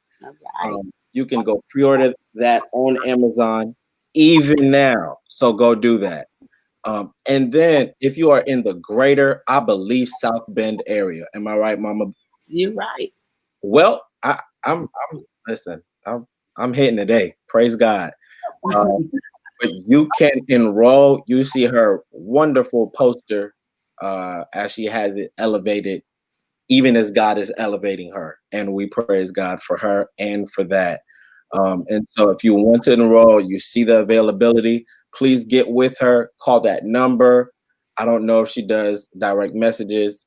Speaker 12: You can go pre-order that on Amazon even now. So go do that. And then if you are in the greater, I believe, South Bend area, am I right, Mama?
Speaker 15: You're right.
Speaker 12: Well, I'm listen. I'm hitting today. Praise God. But you can enroll. You see her wonderful poster as she has it elevated, even as God is elevating her. And we praise God for her and for that. And so if you want to enroll, you see the availability, please get with her, call that number. I don't know if she does direct messages.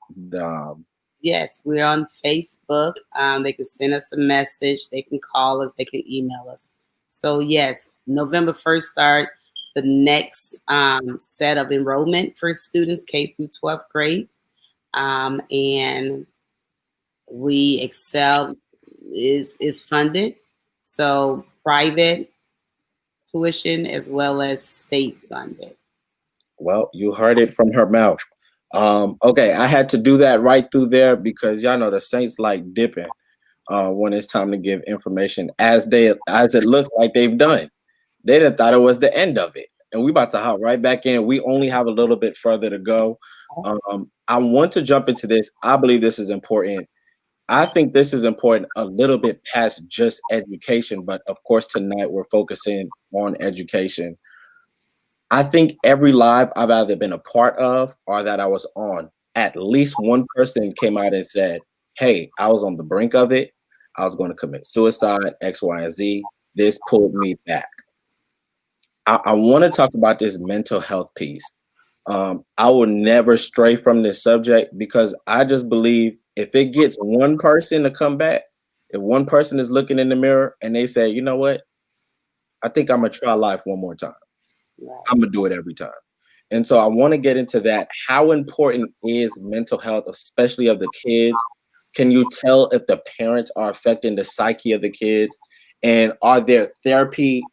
Speaker 15: Yes, we're on Facebook. They can send us a message. They can call us. They can email us. So yes, November 1st start the next set of enrollment for students K through 12th grade. And we Excel is funded. So private tuition as well as state funded.
Speaker 12: Well, you heard it from her mouth. Okay, I had to do that right through there because y'all know the Saints like dipping when it's time to give information as it looks like they've done. They done thought it was the end of it. And we about to hop right back in. We only have a little bit further to go. I want to jump into this. I believe this is important. I think this is important a little bit past just education, but of course tonight we're focusing on education. I think every live I've either been a part of or that I was on, at least one person came out and said, hey, I was on the brink of it. I was going to commit suicide, X, Y, and Z. This pulled me back. I want to talk about this mental health piece. I will never stray from this subject because I just believe if it gets one person to come back, if one person is looking in the mirror and they say, you know what, I think I'm going to try life one more time. I'm going to do it every time. And so I want to get into that. How important is mental health, especially of the kids? Can you tell if the parents are affecting the psyche of the kids? And are there therapy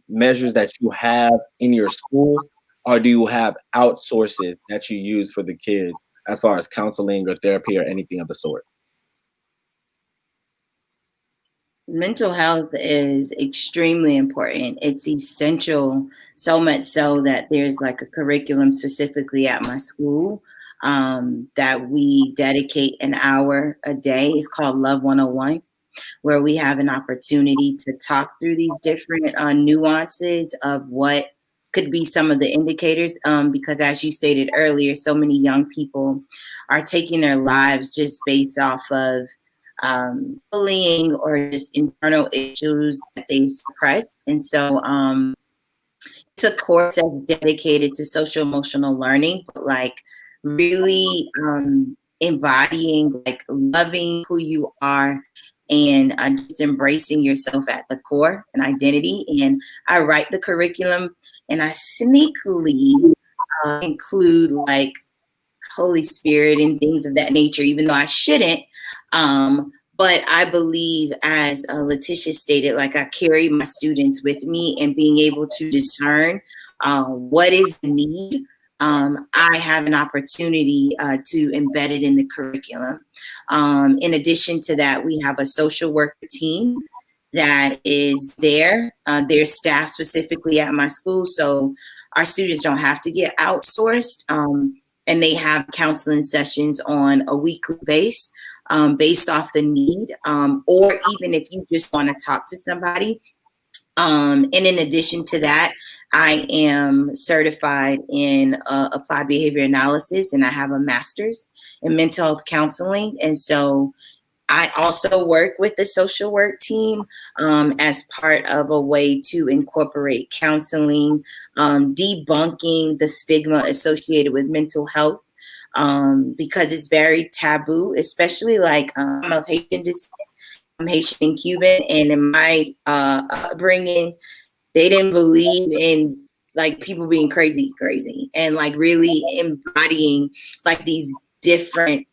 Speaker 12: measures that you have in your schools? Or do you have outsources that you use for the kids as far as counseling or therapy or anything of the sort?
Speaker 13: Mental health is extremely important. It's essential, so much so that there's like a curriculum specifically at my school that we dedicate an hour a day. It's called Love 101, where we have an opportunity to talk through these different nuances of what could be some of the indicators, because as you stated earlier, so many young people are taking their lives just based off of bullying or just internal issues that they suppress. And so it's a course that's dedicated to social emotional learning, but like really embodying like loving who you are and just embracing yourself at the core and identity. And I write the curriculum and I sneakily include like Holy Spirit and things of that nature, even though I shouldn't. But I believe, as Letitia stated, like I carry my students with me and being able to discern what is the need. I have an opportunity to embed it in the curriculum. In addition to that, we have a social worker team that is there. There's staff specifically at my school, so our students don't have to get outsourced. And they have counseling sessions on a weekly basis based off the need, or even if you just want to talk to somebody. And in addition to that, I am certified in applied behavior analysis, and I have a master's in mental health counseling. And so I also work with the social work team as part of a way to incorporate counseling, debunking the stigma associated with mental health, because it's very taboo, especially like I'm of Haitian descent. I'm Haitian and Cuban, and in my upbringing, they didn't believe in like people being crazy, and like really embodying like these different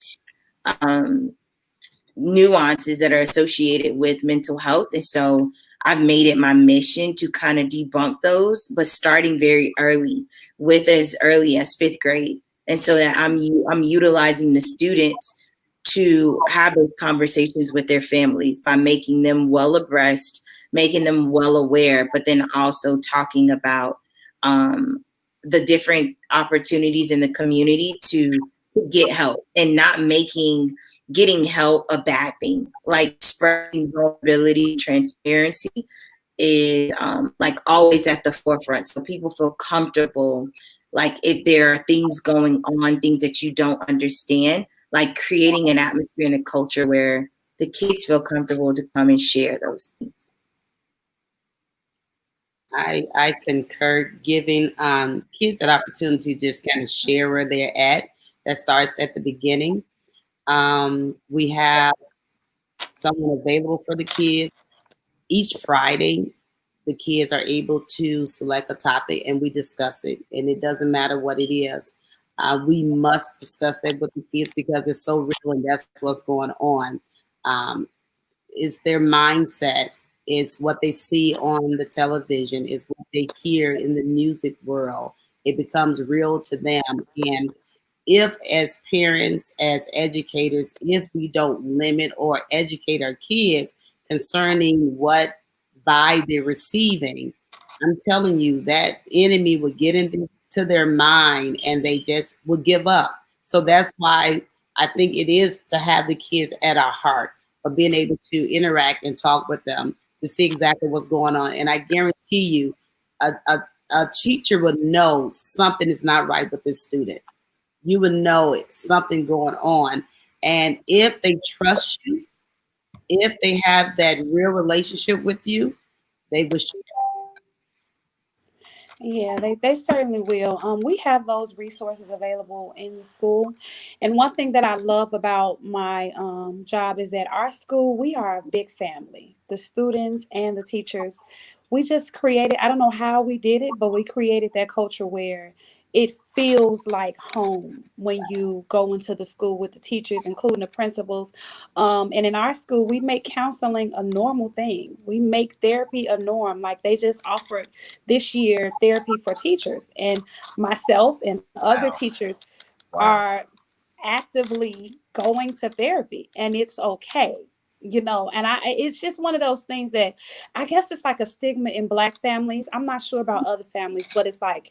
Speaker 13: nuances that are associated with mental health. And so I've made it my mission to kind of debunk those, but starting very early, with as early as 5th grade. And so that I'm utilizing the students to have those conversations with their families by making them well abreast, making them well aware, but then also talking about the different opportunities in the community to get help, and not making getting help a bad thing. Like spreading vulnerability, transparency is like always at the forefront, so people feel comfortable. Like if there are things going on, things that you don't understand, like creating an atmosphere and a culture where the kids feel comfortable to come and share those things.
Speaker 15: I concur. Giving kids that opportunity to just kind of share where they're at. That starts at the beginning. We have someone available for the kids. Each Friday, the kids are able to select a topic and we discuss it. And it doesn't matter what it is. We must discuss that with the kids because it's so real and that's what's going on. Is their mindset, is what they see on the television, is what they hear in the music world. It becomes real to them. And if as parents, as educators, if we don't limit or educate our kids concerning what vibe they're receiving, I'm telling you that enemy would get into their mind and they just would give up. So that's why I think it is to have the kids at our heart, of being able to interact and talk with them to see exactly what's going on. And I guarantee you, a teacher would know something is not right with this student. You would know it's something going on. And if they trust you, if they have that real relationship with you, they will share.
Speaker 14: Yeah, they certainly will. We have those resources available in the school. And one thing that I love about my job is that our school, we are a big family. The students and the teachers, we just created, I don't know how we did it, but we created that culture where it feels like home when you go into the school with the teachers, including the principals. And in our school, we make counseling a normal thing. We make therapy a norm. Like they just offered this year therapy for teachers, and myself and other teachers are actively going to therapy, and it's okay. And it's just one of those things that I guess it's like a stigma in Black families. I'm not sure about other families, but it's like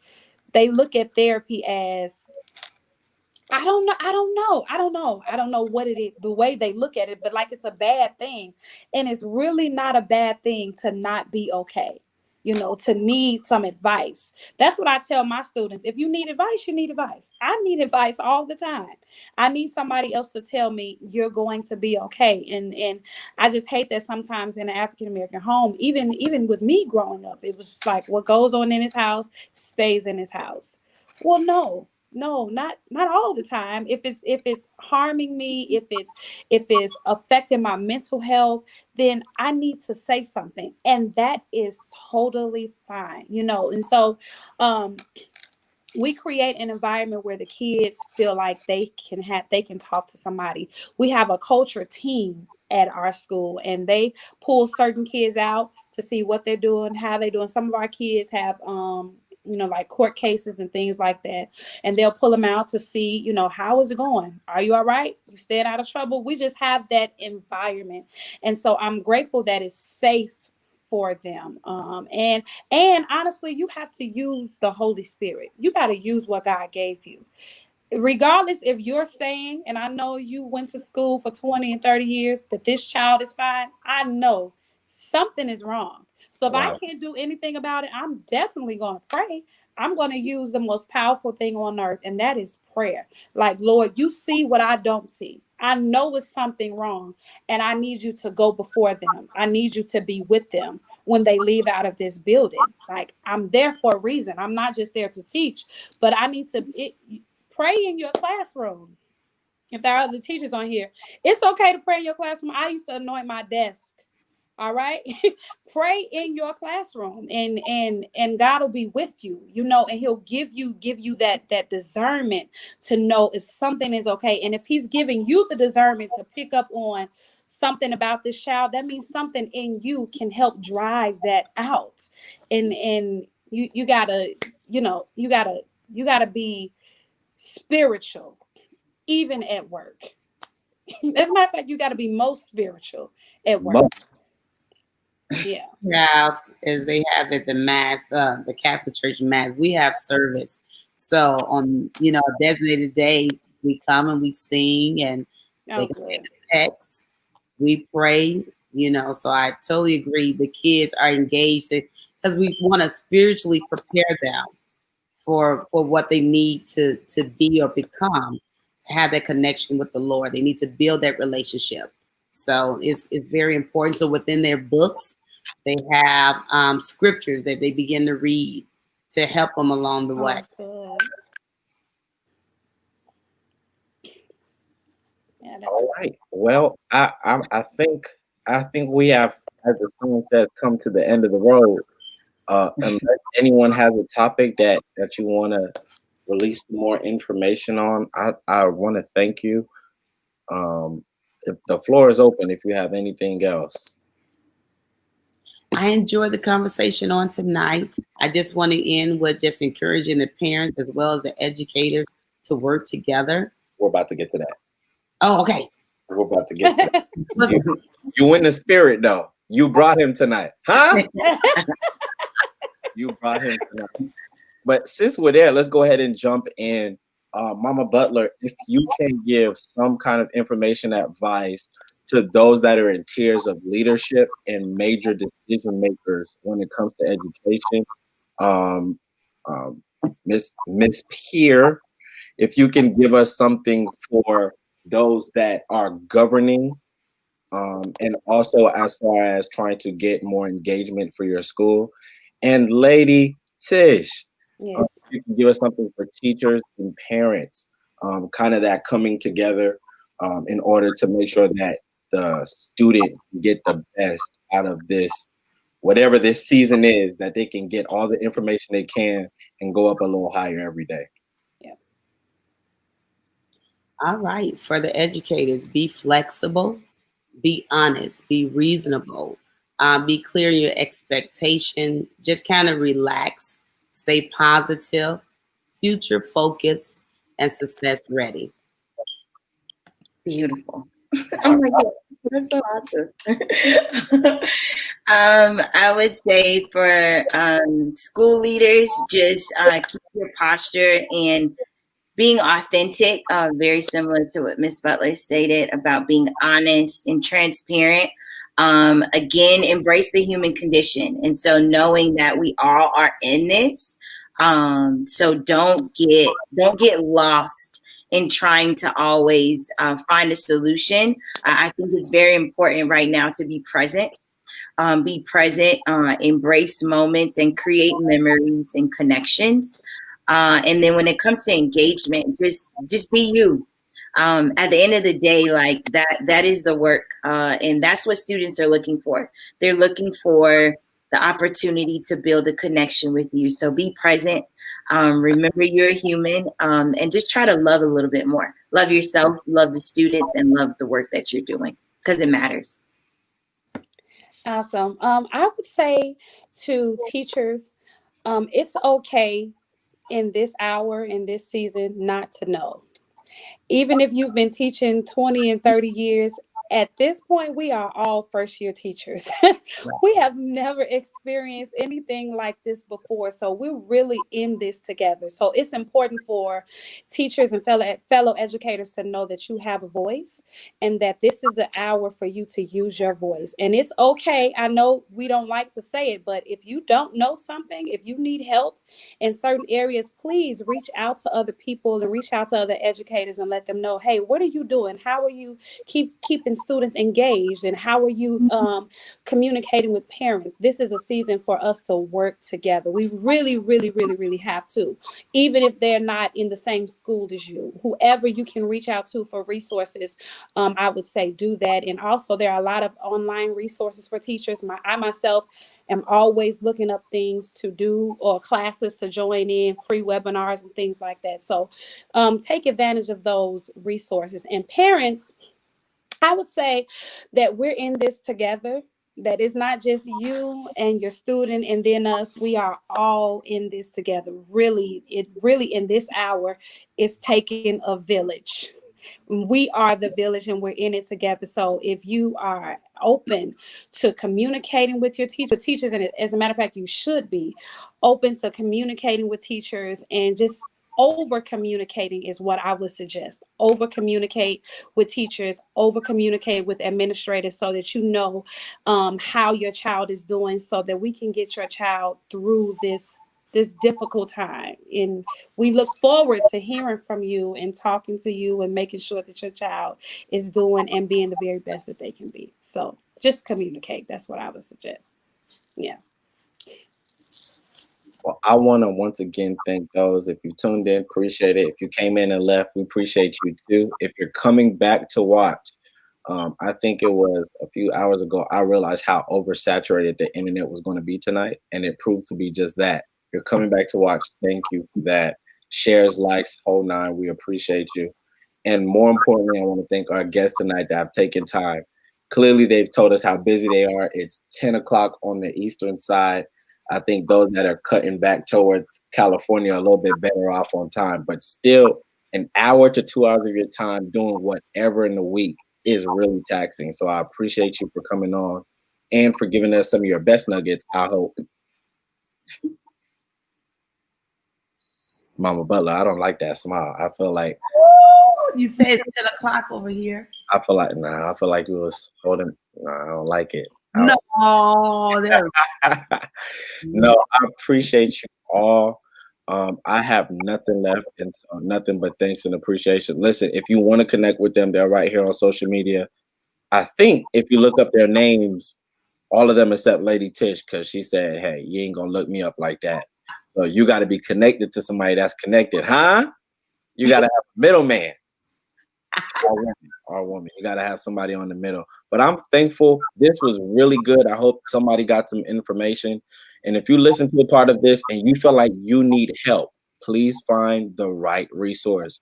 Speaker 14: they look at therapy as, I don't know what it is, the way they look at it, but like it's a bad thing. And it's really not a bad thing to not be okay. to need some advice. That's what I tell my students. If you need advice, you need advice. I need advice all the time. I need somebody else to tell me you're going to be okay. And I just hate that sometimes in an African American home, even with me growing up, it was just like what goes on in his house stays in his house. Well, no, not all the time. If it's harming me, if it's affecting my mental health, then I need to say something, and that is totally fine. And so we create an environment where the kids feel like they can talk to somebody. We have a culture team at our school, and they pull certain kids out to see what they're doing, how they're doing. Some of our kids have like court cases and things like that, and they'll pull them out to see, how is it going? Are you all right? You staying out of trouble? We just have that environment, and so I'm grateful that it's safe for them. And honestly, you have to use the Holy Spirit. You got to use what God gave you. Regardless if you're saying, and I know you went to school for 20 and 30 years, that this child is fine, I know something is wrong. So if I can't do anything about it, I'm definitely going to pray. I'm going to use the most powerful thing on earth, and that is prayer. Like, Lord, you see what I don't see. I know it's something wrong, and I need you to go before them. I need you to be with them when they leave out of this building. Like, I'm there for a reason. I'm not just there to teach, but I need to pray in your classroom. If there are other teachers on here, it's okay to pray in your classroom. I used to anoint my desk. All right. Pray in your classroom, and God will be with you, and he'll give you that discernment to know if something is okay. And if he's giving you the discernment to pick up on something about this child, that means something in you can help drive that out. And you gotta be spiritual, even at work. As a matter of fact, you got to be most spiritual at work. Yeah.
Speaker 15: As they have at the mass, the Catholic Church mass, we have service. So on a designated day, we come and we sing, and they can get the text. We pray. So I totally agree. The kids are engaged because we want to spiritually prepare them for what they need to be or become, to have that connection with the Lord. They need to build that relationship. So it's very important. So within their books, they have scriptures that they begin to read to help them along the way.
Speaker 12: All right. Well, I think we have, as the song says, come to the end of the road. Unless anyone has a topic that you want to release more information on, I want to thank you. If the floor is open, if you have anything else.
Speaker 15: I enjoyed the conversation on tonight. I just want to end with just encouraging the parents as well as the educators to work together.
Speaker 12: We're about to get to that.
Speaker 15: Oh, okay.
Speaker 12: We're about to get to that. You in the spirit, though. You brought him tonight. Huh? You brought him tonight. But since we're there, let's go ahead and jump in. Mama Butler, if you can give some kind of information advice to those that are in tiers of leadership and major decision makers when it comes to education, Miss Peer, if you can give us something for those that are governing, and also as far as trying to get more engagement for your school, and Lady Tish, you can give us something for teachers and parents, kind of that coming together in order to make sure that the student get the best out of this, whatever this season is, that they can get all the information they can and go up a little higher every day.
Speaker 15: Yeah. All right. For the educators, be flexible, be honest, be reasonable, be clear in your expectation, just kind of relax, stay positive, future focused, and success ready.
Speaker 13: Beautiful. Oh my God, that's so awesome. I would say for school leaders, just keep your posture and being authentic, very similar to what Ms. Butler stated about being honest and transparent. Again, embrace the human condition. And so knowing that we all are in this, so don't get lost in trying to always find a solution. I think it's very important right now to be present. Be present, embrace moments, and create memories and connections. And then when it comes to engagement, just be you. At the end of the day, like that is the work, and that's what students are looking for. They're looking for the opportunity to build a connection with you. So be present. Remember you're a human, and just try to love a little bit more. Love yourself, love the students, and love the work that you're doing because it matters.
Speaker 14: Awesome. I would say to teachers, it's okay in this hour, in this season, not to know. Even if you've been teaching 20 and 30 years, at this point, we are all first year teachers. We have never experienced anything like this before. So we're really in this together. So it's important for teachers and fellow educators to know that you have a voice and that this is the hour for you to use your voice. And it's okay. I know we don't like to say it, but if you don't know something, if you need help in certain areas, please reach out to other people and reach out to other educators and let them know, hey, what are you doing? How are you keeping students engaged? And how are you communicating with parents? This is a season for us to work together. We really, really, really, really have to, even if they're not in the same school as you. Whoever you can reach out to for resources, I would say do that. And also there are a lot of online resources for teachers. I myself am always looking up things to do or classes to join in, free webinars and things like that. So take advantage of those resources. And parents, I would say that we're in this together, that it's not just you and your student and then us. We are all in this together. Really, in this hour, it's taking a village. We are the village and we're in it together. So if you are open to communicating with your teachers, and as a matter of fact, you should be open to communicating with teachers and just over communicating is what I would suggest. Over communicate with teachers, over communicate with administrators so that you know how your child is doing so that we can get your child through this difficult time. And we look forward to hearing from you and talking to you and making sure that your child is doing and being the very best that they can be. So just communicate. That's what I would suggest. Yeah.
Speaker 12: Well, I want to once again thank those. If you tuned in, appreciate it. If you came in and left, we appreciate you too. If you're coming back to watch, I think it was a few hours ago, I realized how oversaturated the internet was going to be tonight, and it proved to be just that. If you're coming back to watch, thank you for that. Shares, likes, whole nine, we appreciate you. And more importantly, I want to thank our guests tonight that have taken time. Clearly, they've told us how busy they are. It's 10 o'clock on the eastern side. I think those that are cutting back towards California are a little bit better off on time, but still an hour to 2 hours of your time doing whatever in the week is really taxing. So I appreciate you for coming on and for giving us some of your best nuggets, I hope. Mama Butler, I don't like that smile. I feel like
Speaker 15: you said it's 10 o'clock over here.
Speaker 12: I feel like you was holding. Nah, I don't like it.
Speaker 15: No,
Speaker 12: no, I appreciate you all. I have nothing left, and so nothing but thanks and appreciation. Listen, if you want to connect with them, they're right here on social media. I think if you look up their names, all of them except Lady Tish, because she said, "Hey, you ain't gonna look me up like that." So you got to be connected to somebody that's connected, huh? You got to have a middleman. Our woman. You got to have somebody on the middle. But I'm thankful. This was really good. I hope somebody got some information. And if you listen to a part of this and you feel like you need help, please find the right resource.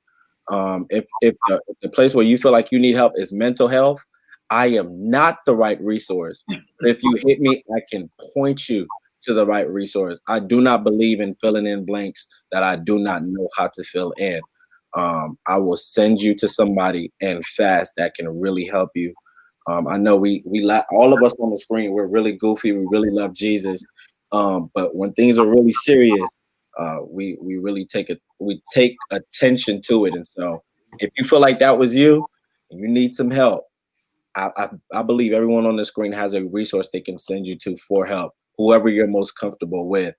Speaker 12: If the place where you feel like you need help is mental health, I am not the right resource. But if you hit me, I can point you to the right resource. I do not believe in filling in blanks that I do not know how to fill in. I will send you to somebody and fast that can really help you. I know we all of us on the screen, we're really goofy. We really love Jesus. But when things are really serious, we really take attention to it. And so if you feel like that was you, and you need some help, I believe everyone on the screen has a resource they can send you to for help, whoever you're most comfortable with.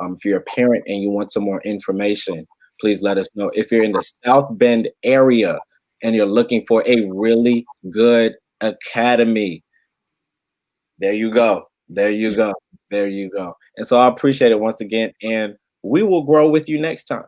Speaker 12: If you're a parent and you want some more information, please let us know. If you're in the South Bend area and you're looking for a really good academy, there you go. There you go. There you go. And so I appreciate it once again, and we will grow with you next time.